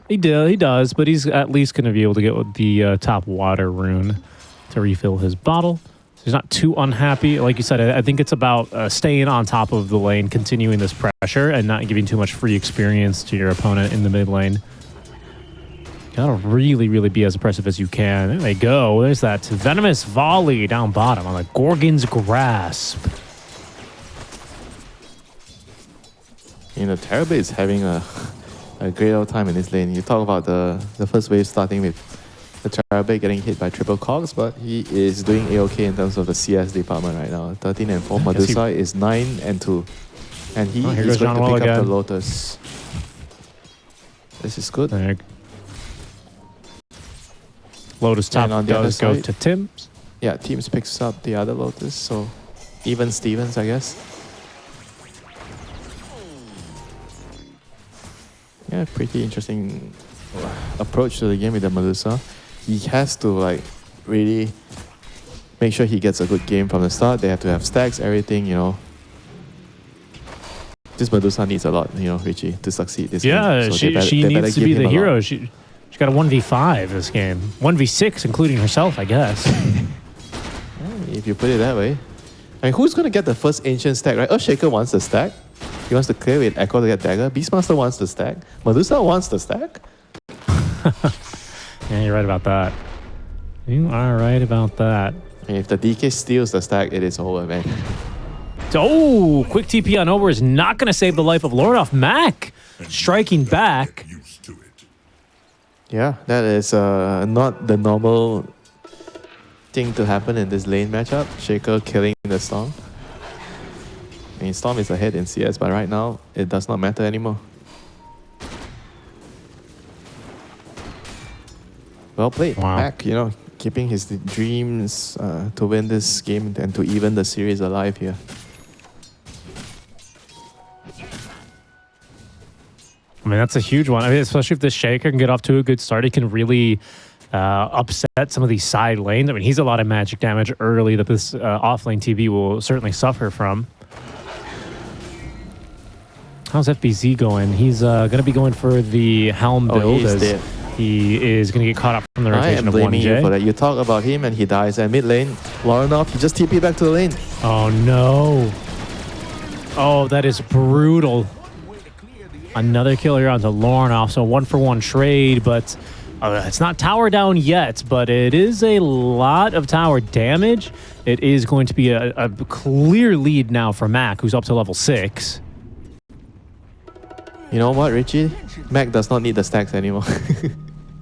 He does, but he's at least going to be able to get the top water rune to refill his bottle. So he's not too unhappy. Like you said, I think it's about staying on top of the lane, continuing this pressure, and not giving too much free experience to your opponent in the mid lane. Gotta really, really be as aggressive as you can. There they go. There's that venomous volley down bottom on the Gorgon's Grasp. You know, Terrorblade is having a great old time in this lane. You talk about the first wave starting with the Terrorblade getting hit by triple cogs, but he is doing A-OK in terms of the CS department right now. 13 and 4. I guess he- Medusa is 9 and 2. And he here is goes going to John pick Wall up the again. Lotus. This is good. There. Lotus top And on the other does go side- to Tim's. Yeah, Teams picks up the other Lotus, so even Stevens, I guess. Yeah, pretty interesting approach to the game with the Medusa. He has to like really make sure he gets a good game from the start. They have to have stacks, everything, you know. This Medusa needs a lot, you know, Richie, to succeed this Yeah, game. So she they better needs to give be him the a lot. hero. She got a 1v5 this game. 1v6, including herself, I guess. If you put it that way. I mean, who's going to get the first ancient stack, right? Earthshaker wants the stack. He wants to clear with Echo to get dagger. Beastmaster wants the stack. Medusa wants the stack. Yeah, you're right about that. You are right about that. And if the DK steals the stack, it is over, man. Oh, quick TP on over is not going to save the life of Lord off Mac. Striking back. Yeah, that is not the normal thing to happen in this lane matchup. Shaker killing the Storm. I mean, Storm is ahead in CS, but right now, it does not matter anymore. Well played. Wow. Mac, you know, keeping his dreams to win this game and to even the series alive here. I mean, that's a huge one. I mean, especially if this Shaker can get off to a good start, he can really upset some of these side lanes. I mean, he's a lot of magic damage early that this offlane TV will certainly suffer from. How's FBZ going? He's going to be going for the Helm Oh, build he's as dead. he is going to get caught up from the I rotation am of blaming you 1J. for that. You talk about him and he dies. And mid lane, Laurenov, he just TP back to the lane. Oh, no. Oh, that is brutal. Another kill here onto Lornoff. So 1-for-1 trade, but It's not tower down yet, but it is a lot of tower damage. It is going to be a clear lead now for Mac, who's up to level 6. You know what, Richie? Mac does not need the stacks anymore.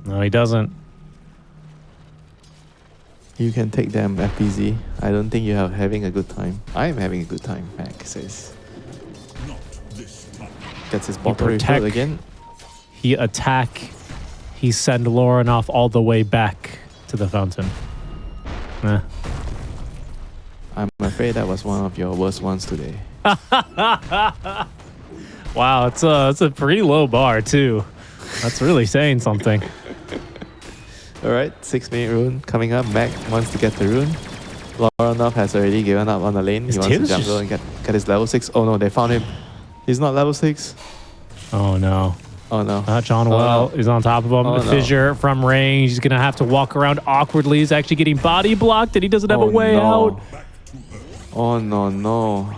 No, he doesn't. You can take them, FPZ. I don't think you're having a good time. I am having a good time, Mac says. Gets his bottle refilled again. He attack. He send Lauren off all the way back to the fountain. I'm afraid that was one of your worst ones today. Wow, it's a pretty low bar too. That's really saying something. Alright, 6-minute rune coming up. Mac wants to get the rune. Loranov has already given up on the lane. He wants to jungle and get his level 6. Oh no, they found him. He's not level 6. Oh no. Oh no. John Well is on top of him. Oh, Fissure from range. He's going to have to walk around awkwardly. He's actually getting body blocked and he doesn't have a way out. Oh no.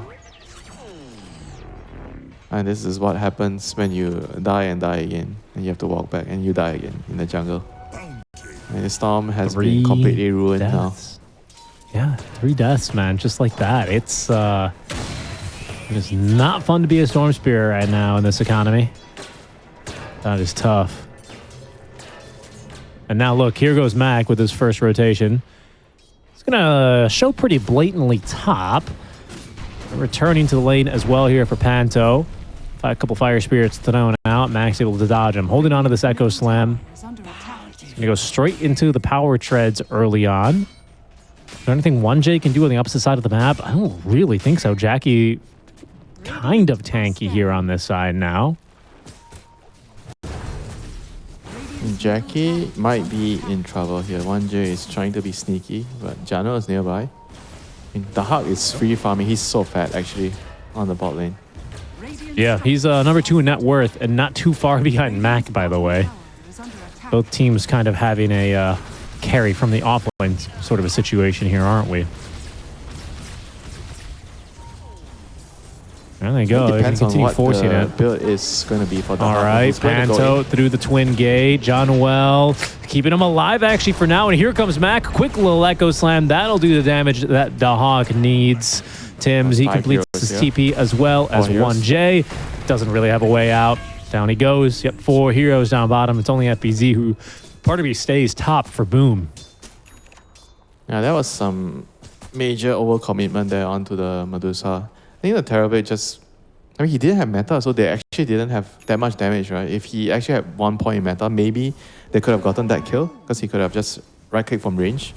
And this is what happens when you die and die again. And you have to walk back and you die again in the jungle. And the storm has been completely ruined now. Yeah, 3 deaths, man. Just like that. It is not fun to be a Storm Spear right now in this economy. That is tough. And now look, here goes Mac with his first rotation. He's gonna show pretty blatantly top. Returning to the lane as well here for Panto. A couple Fire Spirits thrown out. Mac's able to dodge him. Holding on to this Echo Slam. He's gonna go straight into the power treads early on. Is there anything 1J can do on the opposite side of the map? I don't really think so. Jackie kind of tanky here on this side now. Jackie might be in trouble here. 1J is trying to be sneaky, but Jano is nearby. I mean, the Hawk is free farming. He's so fat actually on the bot lane. Yeah, he's number 2 in net worth and not too far behind Mac, by the way. Both teams kind of having a carry from the offlane sort of a situation here, aren't we? There they go. It depends on what forcing the it. build is going to be for the All right, Panto through the twin gate. John Well keeping him alive actually for now. And here comes Mac. Quick little Echo Slam. That'll do the damage that the Hawk needs. Tims, he completes his TP as well as 1J. Doesn't really have a way out. Down he goes. Yep, 4 heroes down bottom. It's only FBZ who part of me stays top for Boom. Yeah, that was some major overcommitment there onto the Medusa. I think the Terrorblade I mean, he didn't have meta, so they actually didn't have that much damage, right? If he actually had 1 point in meta, maybe they could have gotten that kill, because he could have just right-click from range.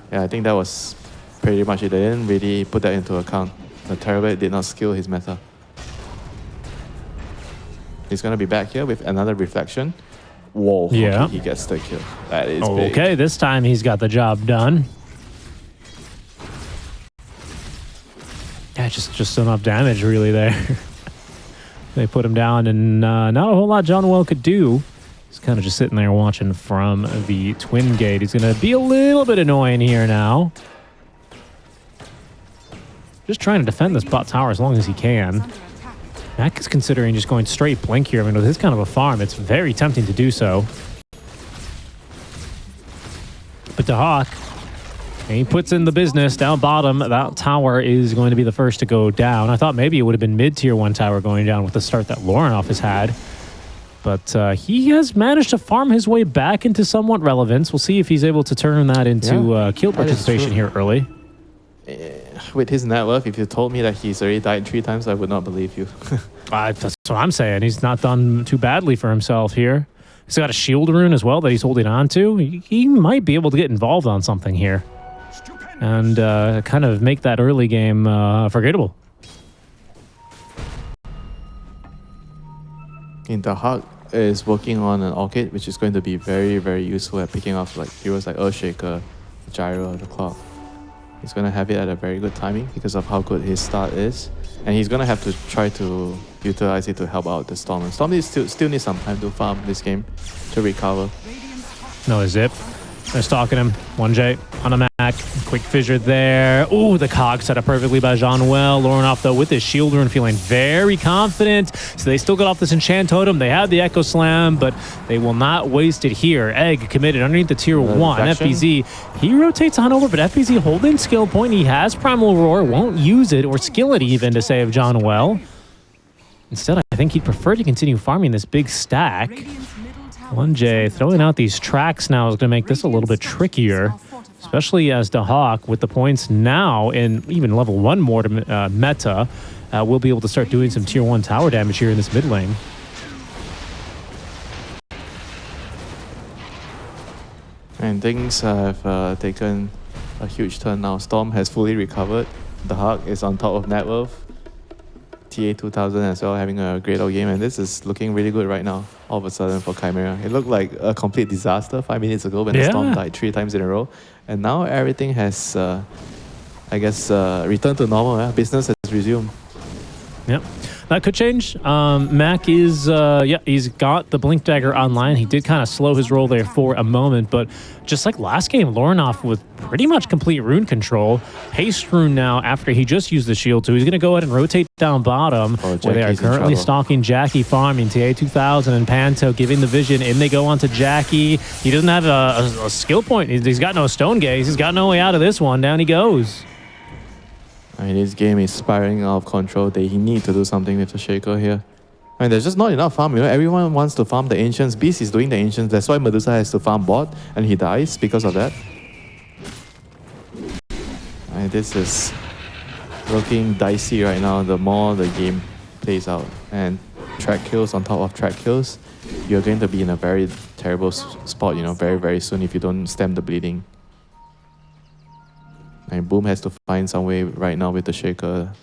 Yeah, I think that was pretty much it. They didn't really put that into account. The Terrorblade did not skill his meta. He's going to be back here with another reflection. Whoa, yeah. Okay, he gets the kill. That is big. Okay, this time he's got the job done. Yeah, just enough damage really there. They put him down and not a whole lot John Well could do. He's kind of just sitting there watching from the twin gate. He's going to be a little bit annoying here now. Just trying to defend this bot tower as long as he can. Mac is considering just going straight blink here. I mean, with this kind of a farm, it's very tempting to do so. But the Hawk, he puts in the business down bottom. That tower is going to be the first to go down. I thought maybe it would have been mid-tier 1 tower going down with the start that Lorenov has had. But he has managed to farm his way back into somewhat relevance. We'll see if he's able to turn that into kill participation here early. With his net worth, if you told me that he's already died 3 times, I would not believe you. That's what I'm saying. He's not done too badly for himself here. He's got a shield rune as well that he's holding on to. He might be able to get involved on something here and kind of make that early game forgettable. The Hawk is working on an Orchid, which is going to be very, very useful at picking off like heroes like Earthshaker, Gyro, the Clock. He's going to have it at a very good timing because of how good his start is. And he's going to have to try to utilize it to help out the Storm. And Storm still needs some time to farm this game to recover. No zip. They're stalking him. 1J on a Mac. back. Quick fissure there. Ooh, the cog set up perfectly by Jean-Noel. Lorinoff, though, with his shield rune, feeling very confident. So they still got off this enchant totem. They have the Echo Slam, but they will not waste it here. Egg committed underneath the tier 1. FBZ, he rotates on over, but FBZ holding skill point. He has Primal Roar, won't use it or skill it even to save Jean-Noel. Instead, I think he'd prefer to continue farming this big stack. 1J throwing out these tracks now is going to make this a little bit trickier, especially as DeHawk, with the points now in even level 1 mortar meta, will be able to start doing some tier 1 tower damage here in this mid lane. And things have taken a huge turn now. Storm has fully recovered. DeHawk is on top of net worth. TA2000 as well, having a great old game, and this is looking really good right now. All of a sudden for CHIMERA, it looked like a complete disaster 5 minutes ago when the Storm died 3 times in a row, and now everything has, I guess, returned to normal. Business has resumed. Yep. That could change. Mac is, he's got the Blink Dagger online. He did kind of slow his roll there for a moment, but just like last game, Lorinoff with pretty much complete rune control. Haste rune now after he just used the shield, so he's going to go ahead and rotate down bottom, where they are currently stalking Jackie farming. TA2000 and Panto giving the vision, and they go on to Jackie. He doesn't have a skill point. He's got no stone gaze. He's got no way out of this one. Down he goes. I mean, this game is spiraling out of control. He need to do something with the Shaker here. I mean, there's just not enough farm. You know, everyone wants to farm the Ancients. Beast is doing the Ancients. That's why Medusa has to farm bot, and he dies because of that. And this is looking dicey right now. The more the game plays out, and track kills on top of track kills, you're going to be in a very terrible spot. You know, very, very soon if you don't stem the bleeding. And Boom has to find some way right now with the Shaker.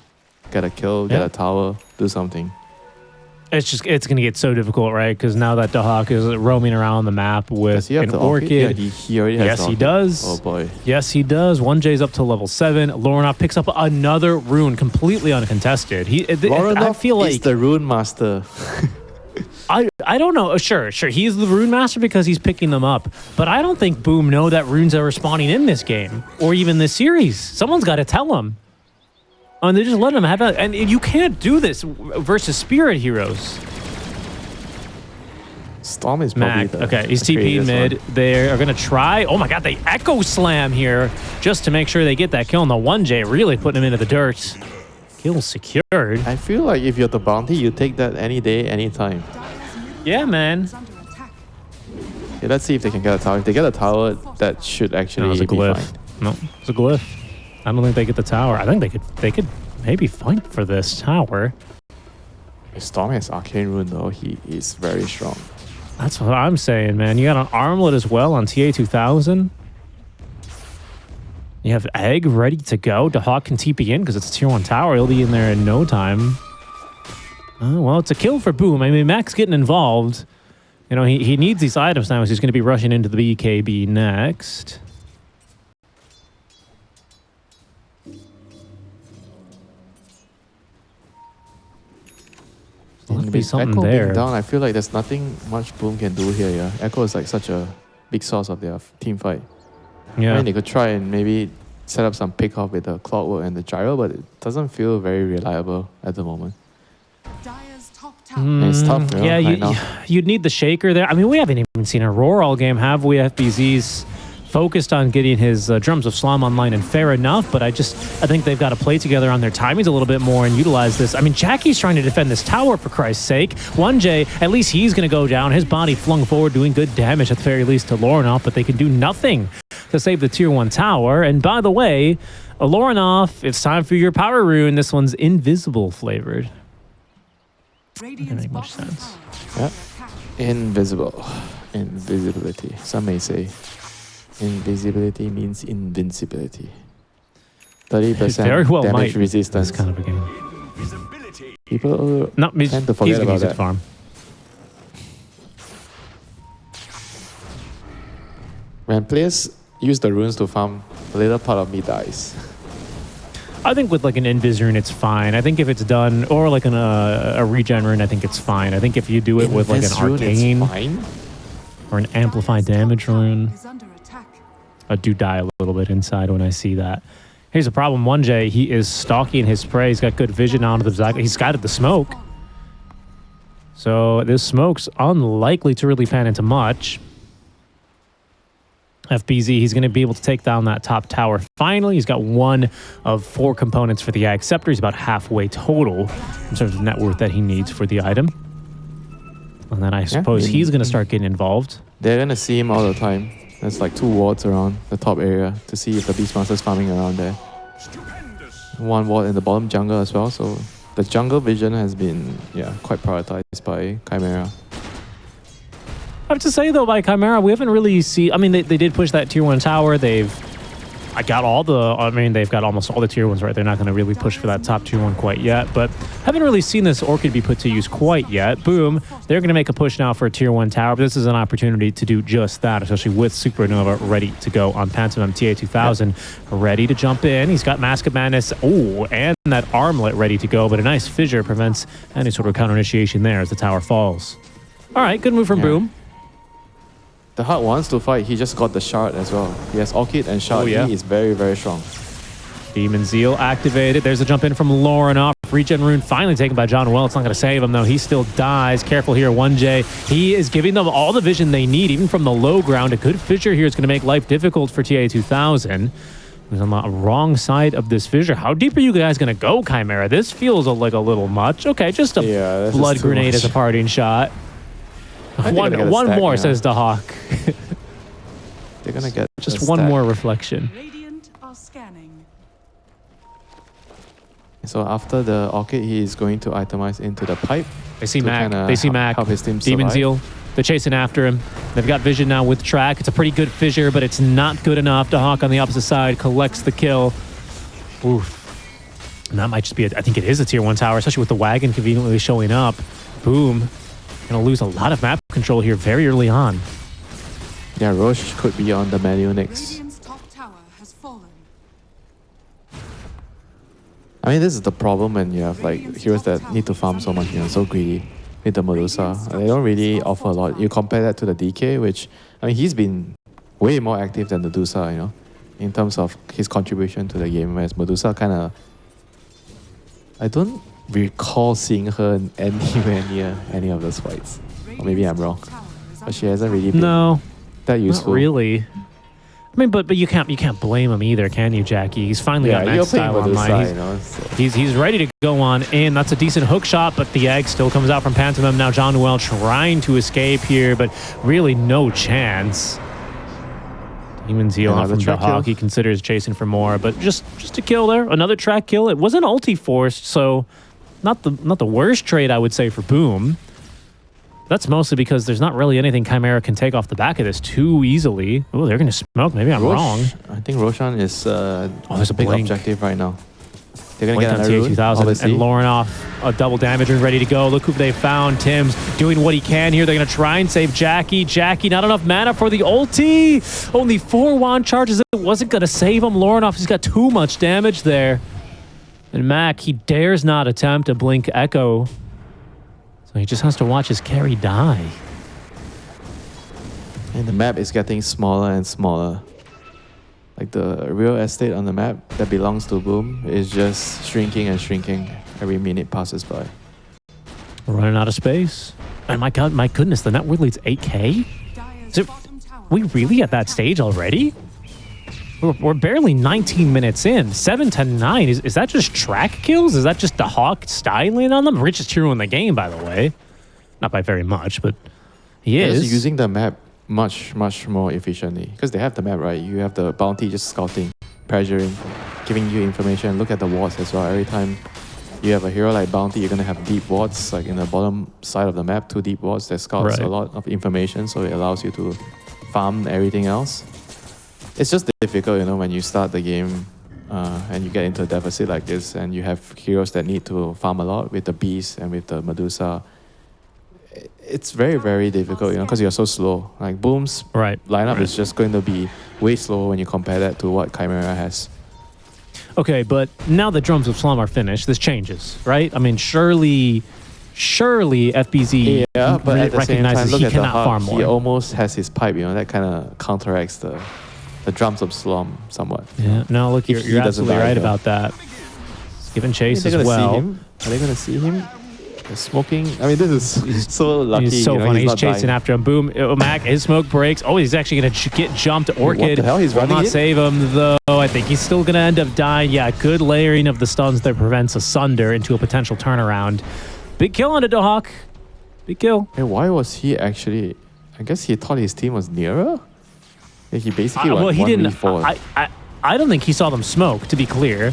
Get a kill, get a tower, do something. It's going to get so difficult, right? Because now that DeHawk is roaming around the map with an Orchid. Yeah, he already has. Yes, he does. Oh boy. Yes, he does. 1J's up to level 7. Lorinoff picks up another rune, completely uncontested. I feel like is the rune master. I don't know. Sure. He's the rune master because he's picking them up. But I don't think Boom know that runes are respawning in this game or even this series. Someone's got to tell him. And they just let him have it. And you can't do this versus Spirit Heroes. Storm is probably okay, he's TP'ing mid. They are going to try. Oh my god, they Echo Slam here just to make sure they get that kill on the 1J, really putting him into the dirt. Kill secured. I feel like if you're the bounty, you take that any day, anytime. Yeah, man. Okay, let's see if they can get a tower. If they get a tower, that should actually be fine. No, it's a glyph. I don't think they get the tower. I think they could maybe fight for this tower. Storm has Arcane Rune though. He is very strong. That's what I'm saying, man. You got an Armlet as well on TA2000. You have Egg ready to go. DeHawk can TP in because it's a tier 1 tower. He'll be in there in no time. Oh, well, it's a kill for Boom. I mean, Mac's getting involved. You know, he needs these items now. He's going to be rushing into the BKB next. There'll be something Echo there. Being down, I feel like there's nothing much Boom can do here. Yeah, Echo is like such a big source of their team fight. Yeah. I mean, they could try and maybe set up some pick-off with the Clockwork and the Gyro, but it doesn't feel very reliable at the moment. Dire's top tower. And it's tough, you know, you'd need the Shaker there. I mean, we haven't even seen a Roar all game, have we? FBZ's focused on getting his Drums of Slum online, and fair enough, but I think they've got to play together on their timings a little bit more and utilize this. I mean, Jackie's trying to defend this tower, for Christ's sake. 1J, at least he's going to go down. His body flung forward, doing good damage at the very least to Lorinoff, but they can do nothing to save the tier 1 tower. And by the way, Lorinoff, it's time for your power rune. This one's invisible flavored. Doesn't make much sense. Yeah. Invisible. Invisibility. Some may say. Invisibility means invincibility. 30% very well damage might resistance. This kind of a game. People tend to forget about that. Farm. When players use the runes to farm, a little part of me dies. I think with like an Invis rune, it's fine. I think if it's done, or like a regen rune, I think it's fine. I think if you do it with like an arcane or an amplified damage rune. do die a little bit inside when I see that. Here's the problem. 1J, he is stalking his prey. He's got good vision onto the Zaga. He's scouted the smoke. So this smoke's unlikely to really pan into much. FBZ, he's going to be able to take down that top tower. Finally, he's got 1 of 4 components for the Ag Scepter. He's about halfway total in terms of net worth that he needs for the item. And then I suppose he's going to start getting involved. They're going to see him all the time. There's like 2 wards around the top area to see if the Beastmaster's farming around there. 1 ward in the bottom jungle as well. So the jungle vision has been quite prioritized by CHIMERA. I have to say, though, by CHIMERA, we haven't really seen... I mean, they did push that tier 1 tower. They've got almost all the tier 1s, right? They're not going to really push for that top tier 1 quite yet, but haven't really seen this Orchid be put to use quite yet. Boom. They're going to make a push now for a tier 1 tower, but this is an opportunity to do just that, especially with Supernova ready to go on Pantomime TA2000, ready to jump in. He's got Mask of Madness, and that armlet ready to go, but a nice fissure prevents any sort of counter initiation there as the tower falls. All right, good move from Boom. The Hart wants to fight. He just got the shard as well. He has Orchid and shard. He is very, very strong. Demon Zeal activated. There's a jump in from Lauren off. Regen Rune finally taken by John Well. It's not going to save him, though. He still dies. Careful here, 1J. He is giving them all the vision they need, even from the low ground. A good fissure here is going to make life difficult for TA2000. He's on the wrong side of this fissure. How deep are you guys going to go, CHIMERA? This feels like a little much. Okay, just a blood grenade as a parting shot. One more, says the Hawk. They're gonna get just one more reflection. Radiant are scanning. So after the Orchid, he is going to itemize into the pipe. They see Mac. They see Mac. Help his team Demon survive. Zeal. They're chasing after him. They've got vision now with track. It's a pretty good fissure, but it's not good enough. The Hawk on the opposite side collects the kill. Oof. And that might just be I think it is a tier 1 tower, especially with the wagon conveniently showing up. Boom. Gonna lose a lot of map control here very early on. Yeah, Roche could be on the menu next. Radiant's top tower has fallen. I mean, this is the problem when you have like heroes that need to farm so much, so greedy with the Medusa. They don't really offer a lot. You compare that to the DK, which, I mean, he's been way more active than Medusa, in terms of his contribution to the game, whereas Medusa kind of... I don't recall seeing her anywhere near any of those fights. Or maybe I'm wrong. But she hasn't really been that useful. Not really. I mean, but you can't blame him either, can you, Jackie? He's finally got max style online. He's ready to go on in. That's a decent hook shot, but the egg still comes out from Pantomime. Now John Noel trying to escape here, but really no chance. Demon Zeal off from the Hawk. He considers chasing for more, but just a kill there. Another track kill. It wasn't ulti forced, so not the worst trade, I would say, for Boom. That's mostly because there's not really anything CHIMERA can take off the back of this too easily. Oh, they're going to smoke. Maybe I'm wrong. I think Roshan is there's a big blink. objective right now. They're going to get on another TA2000 and Lauren off a double damage and ready to go. Look who they found. Tim's doing what he can here. They're going to try and save Jackie. Jackie, not enough mana for the ulti. Only 4 wand charges. It wasn't going to save him. Lauren off, he's got too much damage there. And Mac, he dares not attempt a blink echo. So he just has to watch his carry die. And the map is getting smaller and smaller. Like the real estate on the map that belongs to Boom is just shrinking and shrinking every minute passes by. We're running out of space. And my God, my goodness, the net worth leads 8K? We really at that stage already? We're barely 19 minutes in. 7 to 9. Is that just track kills? Is that just the Hawk styling on them? Richest hero in the game, by the way. Not by very much, but he is. He's using the map much more efficiently. Because they have the map, right? You have the bounty just scouting, pressuring, giving you information. Look at the wards as well. Every time you have a hero like Bounty, you're going to have deep wards. Like in the bottom side of the map, 2 deep wards that scouts a lot of information. So it allows you to farm everything else. It's just difficult, when you start the game and you get into a deficit like this and you have heroes that need to farm a lot with the Beast and with the Medusa. It's very, very difficult, because you're so slow. Like Boom's lineup is just going to be way slower when you compare that to what CHIMERA has. Okay, but now that Drums of Slum are finished, this changes, right? I mean, surely FBZ but at the same time, recognizes look he at the cannot Hawk. farm more. He almost has his pipe, that kind of counteracts the the drums of Slum somewhat. Yeah, no, look, If he you're doesn't absolutely die, right though. about that. He's giving chase They're as gonna see well. him. Are they gonna see him? They're smoking. I mean, this is so lucky. He's so you know, funny. He's not chasing dying. after him. Boom. Mac, his smoke breaks. Oh, he's actually going to get jumped. Orchid the hell? He's will running not in? save him, though. I think he's still going to end up dying. Yeah, good layering of the stuns that prevents a Sunder into a potential turnaround. Big kill on it, Hawk. Big kill. Hey, why was he actually... I guess he thought his team was nearer? Yeah, he basically went Well, he 1v4. didn't. I don't think he saw them smoke, to be clear.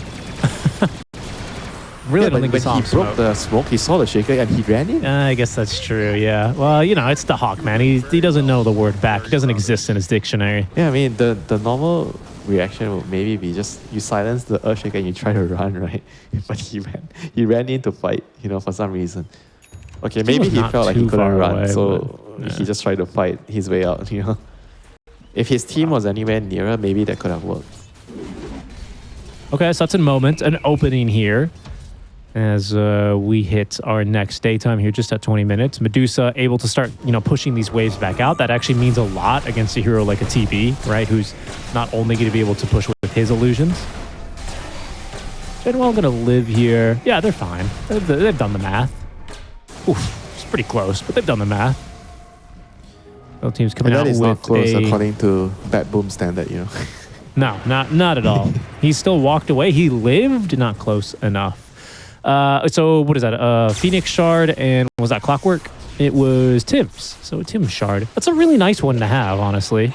Really don't think he saw he him broke smoke. the smoke, he saw the shaker and he ran in. I guess that's true, yeah. Well, you know, it's the Hawk, man. He doesn't know the word back. He doesn't exist in his dictionary. Yeah, I mean, the normal reaction would maybe be just you silence the Earthshaker and you try to run, right? But he ran in to fight, you know, for some reason. Okay, maybe was he not felt like he too couldn't far run, away, so but, he just tried to fight his way out, you know. If his team was anywhere nearer, maybe that could have worked. Okay, so that's a moment, an opening here. As we hit our next daytime here, just at 20 minutes. Medusa able to start, you know, pushing these waves back out. That actually means a lot against a hero like a TB, right? Who's not only going to be able to push with his illusions. Genwell going to live here. Yeah, they're fine. They've done the math. Oof, it's pretty close, but they've done the math. Both teams coming And out that is with not close a... according to Bad Boom standard, you know. No, not at all. He still walked away. He lived, not close enough. So what is that? Phoenix Shard and was that Clockwork? It was Tim's. So Tim's Shard. That's a really nice one to have, honestly.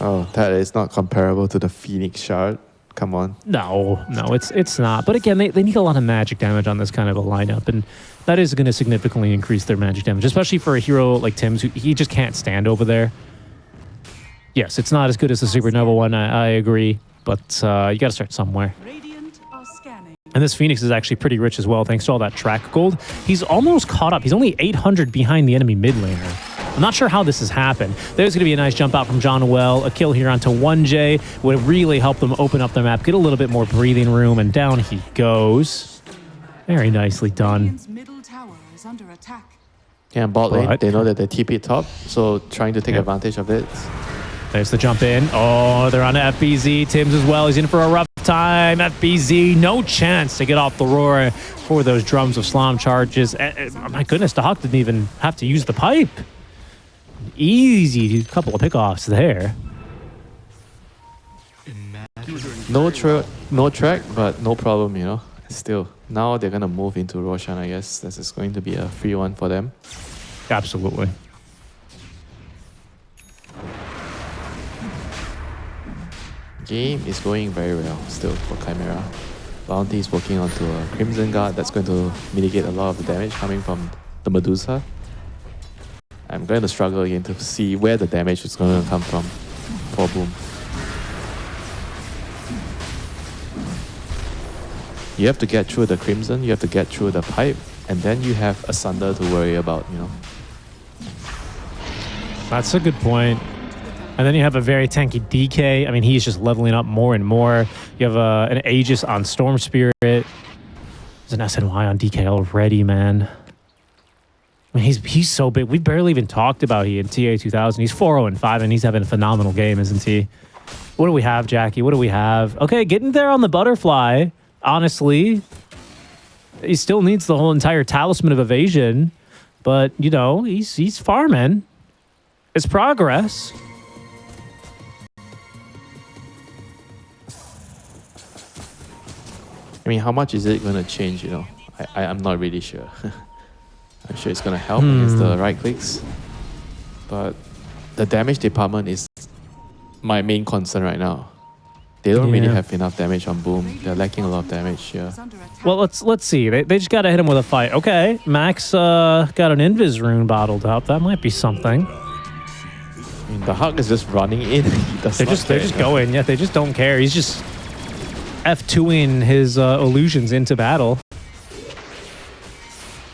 Oh, that is not comparable to the Phoenix Shard. Come on. No, it's not. But again, they need a lot of magic damage on this kind of a lineup, and that is going to significantly increase their magic damage, especially for a hero like Tim's, who he just can't stand over there. Yes, it's not as good as the Supernova one. I agree, but you got to start somewhere. Radiant are scanning. And this Phoenix is actually pretty rich as well, thanks to all that track gold. He's almost caught up. He's only 800 behind the enemy mid laner. I'm not sure how this has happened. There's going to be a nice jump out from John Noel. A kill here onto 1J would really help them open up their map, get a little bit more breathing room, and down he goes. Very nicely done. Radiant's middle tower is under attack. Yeah, and bot lane, But- they know that they TP top, so trying to take Yeah. advantage of it. There's the jump in. Oh, they're on FBZ. Tim's as well. He's in for a rough time. FBZ, no chance to get off the roar for those drums of Slam charges. My goodness, the Hawk didn't even have to use the pipe. Easy couple of pickoffs there. No track, but no problem, you know. Still, now they're gonna move into Roshan, I guess. This is going to be a free one for them. Absolutely. Game is going very well still for Chimera. Bounty is working onto a Crimson Guard that's going to mitigate a lot of the damage coming from the Medusa. I'm going to struggle again to see where the damage is going to come from for Boom. You have to get through the Crimson, you have to get through the pipe, and then you have a Sunder to worry about, you know. That's a good point. And then you have a very tanky DK. I mean, he's just leveling up more and more. You have an Aegis on Storm Spirit. There's an SNY on DK already, man. I mean, he's so big. We barely even talked about he in TA 2000. He's 4-0-5, and he's having a phenomenal game, isn't he? What do we have, Jackie? What do we have? Okay, getting there on the butterfly. Honestly, he still needs the whole entire talisman of evasion, but you know, he's farming. It's progress. I mean, how much is it going to change, you know? I'm not really sure. I'm sure it's going to help against the right clicks. But the damage department is my main concern right now. They don't really have enough damage on Boom. They're lacking a lot of damage here. Is under attack. Well, let's see. They just got to hit him with a fight. Okay, Max got an Invis rune bottled up. That might be something. I mean, the Hawk is just running in. They're just going. Yeah, they just don't care. He's just F2ing his illusions into battle.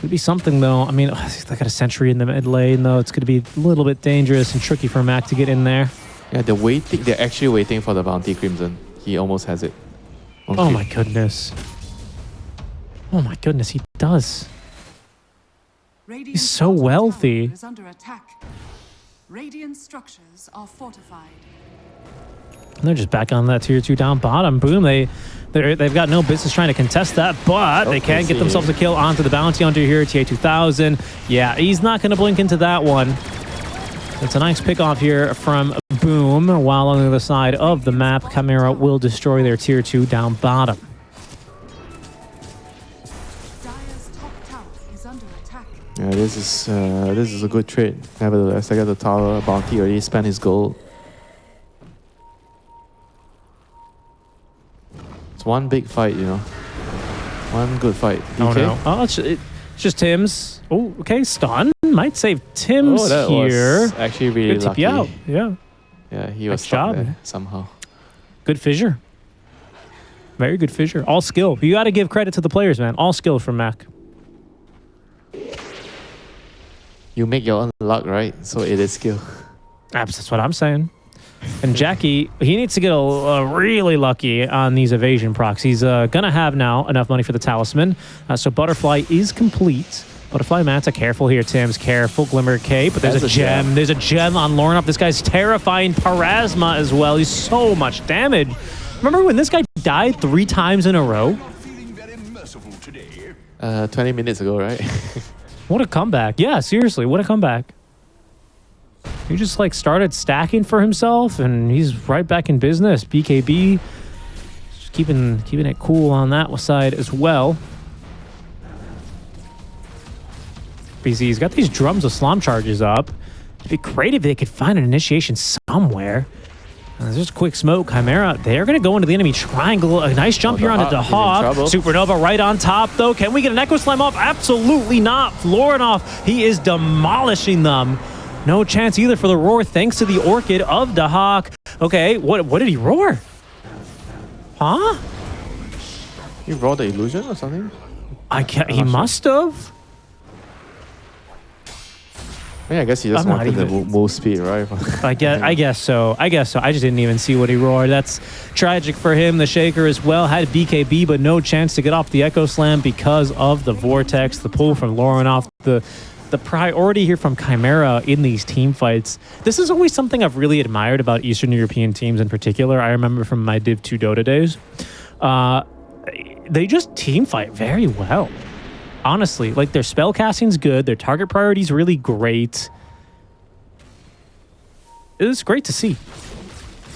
Could be something though. I mean, they got a sentry in the mid lane though. It's going to be a little bit dangerous and tricky for Mac to get in there. Yeah, they're waiting. They're actually waiting for the Bounty Crimson. He almost has it. Oh Okay. my goodness. Oh my goodness, he does. Radiant's so bottom wealthy. tower is under attack. Radiant structures are fortified. And they're just back on that tier 2 down bottom. Boom, they've got no business trying to contest that, but they can get themselves a kill onto the bounty hunter here, TA2000. Yeah, he's not going to blink into that one. It's a nice pick off here from Boom, while on the other side of the map, CHIMERA will destroy their tier 2 down bottom. Dire's top tower is under attack. Yeah, this is a good trade. Nevertheless, I got the tower. Bounty already spent his gold. It's one big fight, you know. One good fight. DK? Oh no! Oh, it's just Tim's. Oh, okay, stun might save Tim's that here. was actually really Good TP lucky. out. Yeah, Yeah, he was Nice stuck job. there somehow. good fissure. Very good fissure. All skill. You got to give credit to the players, man. All skill from Mac. You make your own luck, right? So it is skill. That's what I'm saying. And Jackie, he needs to get a really lucky on these evasion procs. He's gonna have now enough money for the talisman. So Butterfly is complete. Butterfly Manta, careful here, Tim's. Careful, Glimmer Cape. But there's That's a a gem. gem. There's a gem on Lornoff. This guy's terrifying. Parasma as well. He's so much damage. Remember when this guy died 3 times in a row? 20 minutes ago, right? What a comeback. Yeah, seriously, what a comeback. He just like started stacking for himself and he's right back in business. BKB just keeping it cool on that side as well. BZ's got these drums of Slum charges up. It'd be great if they could find an initiation somewhere. There's just a quick smoke. CHIMERA, they're going to go into the enemy triangle. A nice jump here onto the Hawk. Supernova right on top, though. Can we get an Echo Slam off? Absolutely not. Florinoff, he is demolishing them. No chance either for the roar, thanks to the Orchid of the Hawk. Okay, what did he roar? Huh? You rolled the illusion or something? He must have. Yeah, I guess he just I'm not wanted the even- move speed, right? I guess so. I just didn't even see what he roared. That's tragic for him. The Shaker as well had BKB, but no chance to get off the Echo Slam because of the Vortex, the pull from Lornoff, the priority here from CHIMERA in these team fights. This is always something I've really admired about Eastern European teams in particular. I remember from my Div 2 Dota days. They just team fight very well. Honestly, like their spell casting's good, their target priority's really great. It's great to see.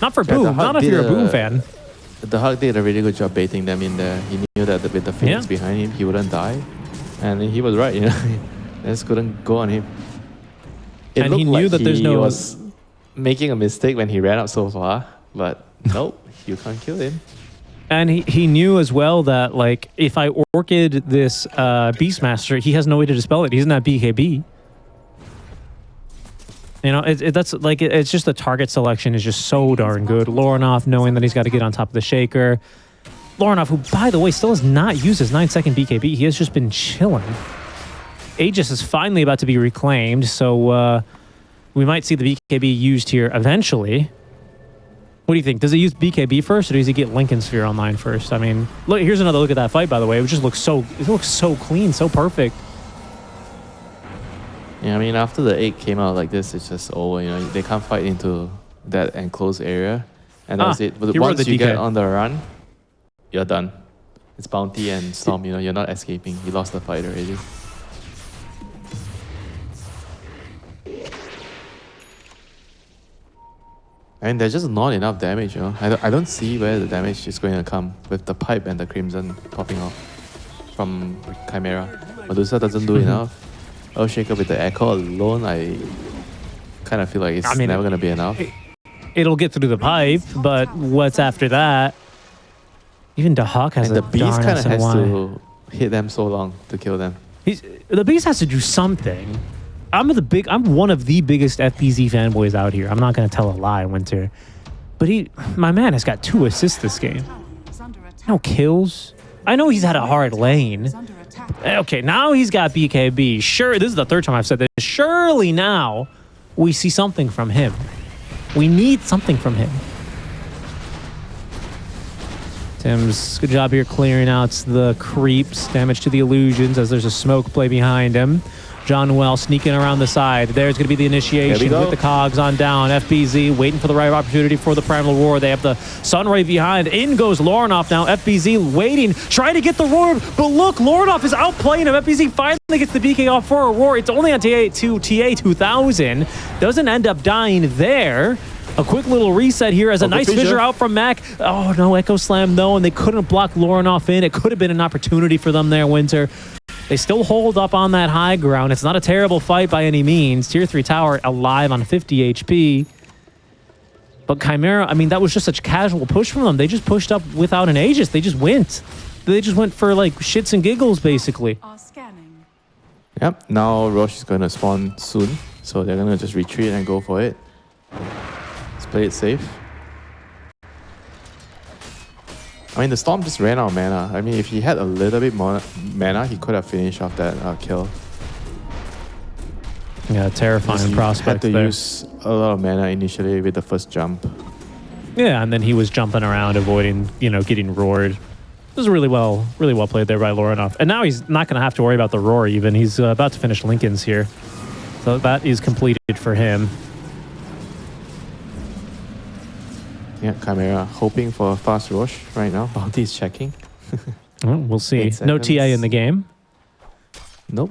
Not for Boom, not if you're a Boom fan. The Hawk did a really good job baiting them in there. He knew that with the Phoenix behind him, he wouldn't die. And he was right, you know. They just couldn't go on him. It And he looked knew like that there's no- He was making a mistake when he ran up so far, but nope, you can't kill him. And he knew as well that, like, if I Orchid this Beastmaster, he has no way to dispel it. He's not BKB. You know, it's just the target selection is just so darn good. Lornoff knowing that he's got to get on top of the Shaker. Lornoff, who, by the way, still has not used his 9-second BKB. He has just been chilling. Aegis is finally about to be reclaimed, so we might see the BKB used here eventually. What do you think? Does he use BKB first, or does he get Lincoln Sphere online first? I mean, look, here's another look at that fight, by the way. It just looks so clean, so perfect. Yeah, I mean, after the 8 came out like this, it's just over. You know, they can't fight into that enclosed area, and that's it. But he rolled once the you DK. get on the run, you're done. It's Bounty and Storm. You know, you're not escaping. You lost the fight already. And there's just not enough damage, you know. I don't see where the damage is going to come with the pipe and the Crimson popping off from CHIMERA. Medusa doesn't do enough. Earthshaker with the Echo alone, I kind of feel like it's never going to be enough. It'll get through the pipe, but what's after that? Even the Hawk has And a the Beast darn kind of has SNY. to hit them so long to kill them. The Beast has to do something. I'm one of the biggest FPZ fanboys out here. I'm not gonna tell a lie, Winter. But my man has got 2 assists this game. Tower is under attack. No kills. I know he's had a hard lane. Is under attack. Okay, now he's got BKB. Sure, this is the 3rd time I've said this. Surely now we see something from him. We need something from him. Tim's good job here clearing out the creeps. Damage to the illusions as there's a smoke play behind him. John Well sneaking around the side. There's going to be the initiation with the cogs on down. FBZ waiting for the right opportunity for the Primal Roar. They have the Sunray behind. In goes Lornoff now. FBZ waiting, trying to get the Roar. But look, Lornoff is outplaying him. FBZ finally gets the BK off for a Roar. It's only on TA2000. Doesn't end up dying there. A quick little reset here as a nice fissure out from Mac. Oh, no, Echo Slam, no, and they couldn't block Lornoff in. It could have been an opportunity for them there, Winter. They still hold up on that high ground. It's not a terrible fight by any means. Tier 3 tower alive on 50 HP. But Chimera, I mean, that was just such a casual push from them. They just pushed up without an Aegis. They just went. They just went for, like, shits and giggles, basically. Are scanning. Yep, now Roche is going to spawn soon. So they're going to just retreat and go for it. Let's play it safe. I mean, the Storm just ran out of mana. I mean, if he had a little bit more mana, he could have finished off that kill. Yeah, terrifying prospect there. He there. had to use a lot of mana initially with the first jump. Yeah, and then he was jumping around, avoiding, you know, getting roared. It was really well played there by Lornoff. And now he's not going to have to worry about the roar even. He's about to finish Lincoln's here. So that is completed for him. Yeah, Chimera hoping for a fast rush right now. Bounty is checking. Well, we'll see. 8 No TA in the game. Nope.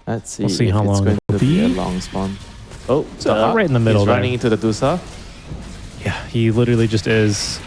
Let's see. We'll see if how it's long going it'll to be a be. long spawn. Oh, Right in the middle He's there. running into the Dusa. Yeah, he literally just is.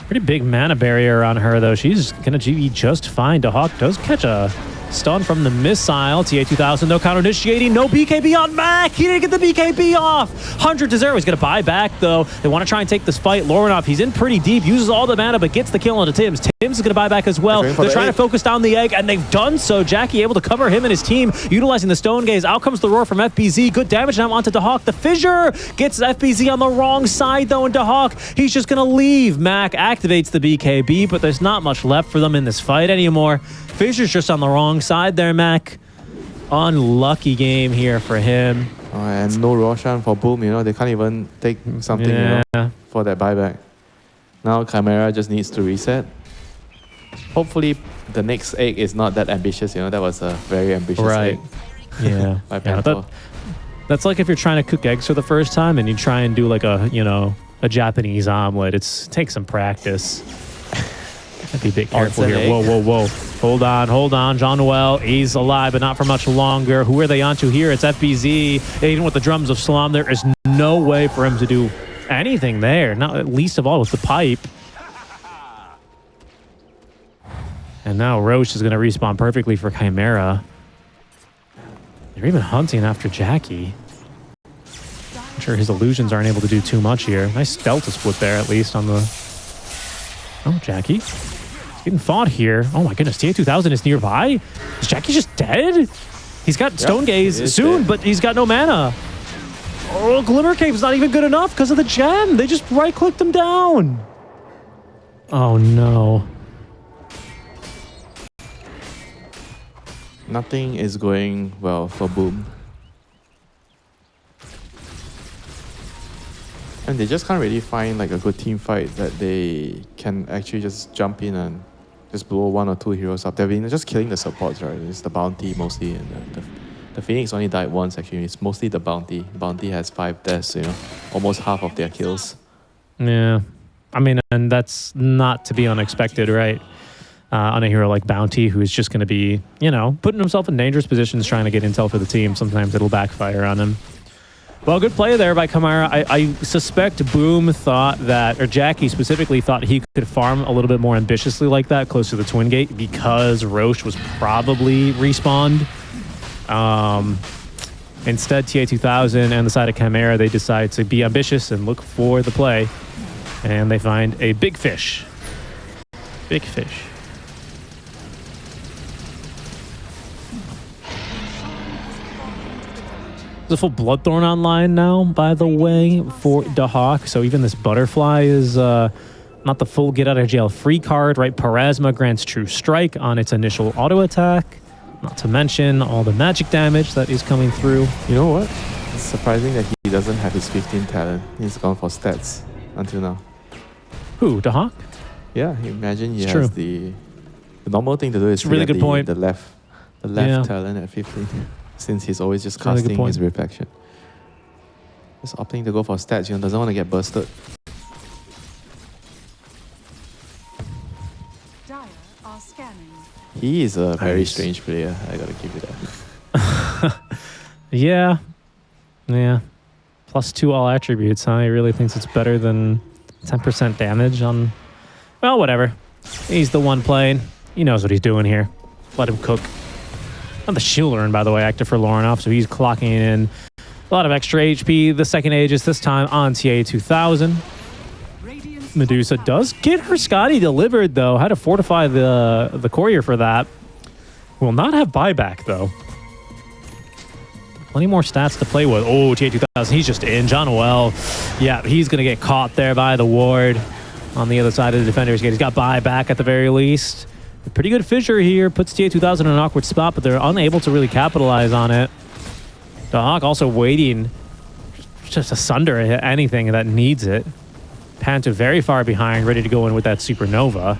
Pretty big mana barrier on her, though. She's going to be just fine. DeHawk does catch a stun from the missile. TA2000, no counter initiating. No BKB on Mac. He didn't get the BKB off. 100 to 0. He's going to buy back, though. They want to try and take this fight. Lornoff, he's in pretty deep. Uses all the mana, but gets the kill onto Tims. Tims is going to buy back as well. They're trying to focus down the egg, and they've done so. Jackie able to cover him and his team, utilizing the Stone Gaze. Out comes the roar from FBZ. Good damage now onto DeHawk. The fissure gets FBZ on the wrong side, though, and DeHawk, he's just going to leave. Mac activates the BKB, but there's not much left for them in this fight anymore. Fissure's just on the wrong side there, Mac. Unlucky game here for him. Oh, and no Roshan for Boom, you know. They can't even take something, you know, for that buyback. Now Chimera just needs to reset. Hopefully the next egg is not that ambitious, you know. That was a very ambitious egg. Yeah. By Panther. That's like if you're trying to cook eggs for the first time and you try and do like a, you know, a Japanese omelet. It takes some practice. Gotta be a bit careful here. Egg. Whoa. Hold on. John Noel, he's alive, but not for much longer. Who are they onto here? It's FBZ. Even with the drums of Slum, there is no way for him to do anything there. Not least of all with the pipe. And now Roche is going to respawn perfectly for Chimera. They're even hunting after Jackie. I'm sure his illusions aren't able to do too much here. Nice Delta split there, at least on the... Oh, Jackie. He's getting fought here. Oh my goodness, TA2000 is nearby? Is Jackie just dead? He's got Stone Gaze soon, but he's got no mana. Oh, Glimmer Cave's not even good enough because of the gem. They just right-clicked him down. Oh no. Nothing is going well for Boom. And they just can't really find like a good team fight that they can actually just jump in and just blow 1 or 2 heroes up. They've been just killing the supports, right? It's the bounty mostly. And the Phoenix only died once actually. It's mostly the bounty. Bounty has 5 deaths, you know, almost half of their kills. Yeah. I mean, and that's not to be unexpected, right? On a hero like Bounty, who is just going to be, you know, putting himself in dangerous positions trying to get intel for the team. Sometimes it'll backfire on him. Well, good play there by Chimera. I suspect Boom thought that, or Jackie specifically thought he could farm a little bit more ambitiously like that, close to the Twin Gate, because Roche was probably respawned. Instead, TA2000 and the side of Chimera, they decide to be ambitious and look for the play. And they find a big fish. Big fish. There's a full Bloodthorn online now, by the way, for DeHawk. So even this Butterfly is not the full get out of jail free card, right? Parasma grants True Strike on its initial auto attack. Not to mention all the magic damage that is coming through. You know what? It's surprising that he doesn't have his 15 talent. He's gone for stats until now. Who, DeHawk? Yeah, imagine he It's has true. the The normal thing to do is to really get good point. the left Yeah. talent at 15, since he's always just It's a really good casting his point. reflection. Just opting to go for stats, doesn't want to get bursted. Dire are scanning. He is a very Nice. strange player, I gotta give you that. Yeah. Yeah. +2 all attributes, huh? He really thinks it's better than 10% damage on... Well, whatever. He's the one playing. He knows what he's doing here. Let him cook. And the Shieldern, by the way, active for Lorinov, so he's clocking in a lot of extra HP. The second Aegis this time on TA2000. Radiant's Medusa top tower does get her Scotty delivered, though. Had to fortify the courier for that. Will not have buyback, though. Plenty more stats to play with. Oh, TA2000, he's just in. John Well, yeah, he's going to get caught there by the ward on the other side of the defender's gate. He's got buyback at the very least. A pretty good fissure here. Puts TA2000 in an awkward spot, but they're unable to really capitalize on it. The Hawk also waiting just to sunder anything that needs it. Panto very far behind, ready to go in with that supernova.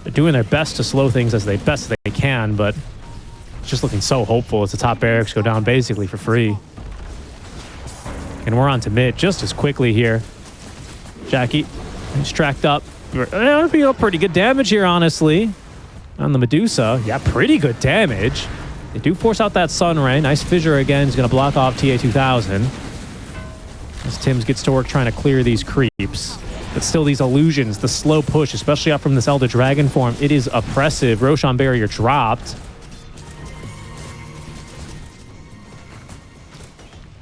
They're doing their best to slow things as best they can, but it's just looking so hopeful as the top barracks go down basically for free. And we're on to mid just as quickly here. Jackie, he's tracked up. That'll be a pretty good damage here, honestly. On the Medusa, yeah, pretty good damage. They do force out that Sun Ray. Nice fissure again. He's going to block off TA2000. As Tims gets to work trying to clear these creeps. But still, these illusions, the slow push, especially up from this Elder Dragon form, it is oppressive. Roshan barrier dropped.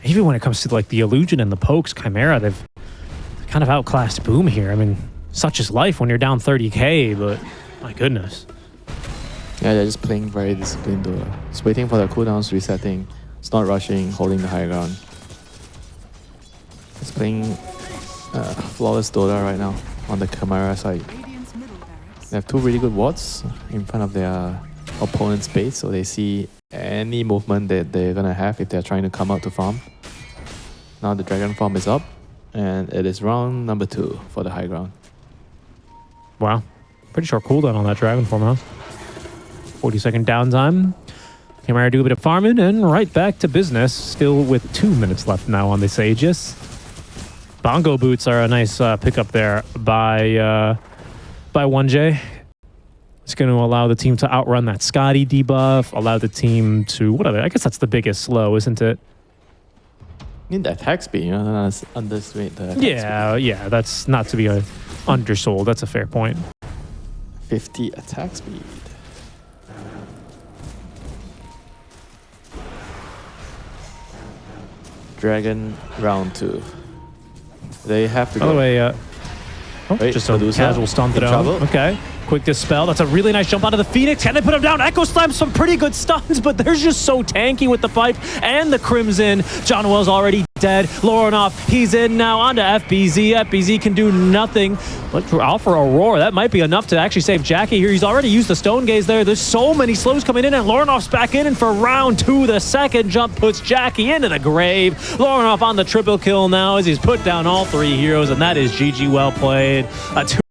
Even when it comes to like the illusion and the pokes, Chimera, they've kind of outclassed Boom here. I mean, such is life when you're down 30k, but my goodness. Yeah, they're just playing very disciplined though. Just waiting for the cooldowns resetting. It's not rushing, holding the high ground. It's playing flawless Dota right now on the Chimera side. Radiant's middle barracks. They have two really good wards in front of their opponent's base, so they see any movement that they're gonna have if they're trying to come out to farm. Now the dragon farm is up, and it is round number 2 for the high ground. Wow. Pretty short cooldown on that Dragon form, huh? 40-second downtime. Chimera do a bit of farming and right back to business. Still with 2 minutes left now on this Aegis. Bongo boots are a nice pickup there by 1J. It's going to allow the team to outrun that Scotty debuff, allow the team to, I guess that's the biggest slow, isn't it? Need the attack speed, not underestimate the attack speed. Yeah, that's not to be undersold. That's a fair point. 50 attack speed. Dragon round 2. They have to By go. the way, Wait, just a Medusa casual stun in throw. trouble. Okay. Quick dispel. That's a really nice jump out of the Phoenix. Can they put him down? Echo Slam, some pretty good stuns, but they're just so tanky with the pipe and the Crimson. John Wells already dead. Lorinov, he's in now onto FBZ. FBZ can do nothing. But for Alpha Aurora, that might be enough to actually save Jackie here. He's already used the Stone Gaze there. There's so many slows coming in, and Lorinov's back in. And for round 2, the second jump puts Jackie into the grave. Lorinov on the triple kill now as he's put down all 3 heroes, and that is GG well played. A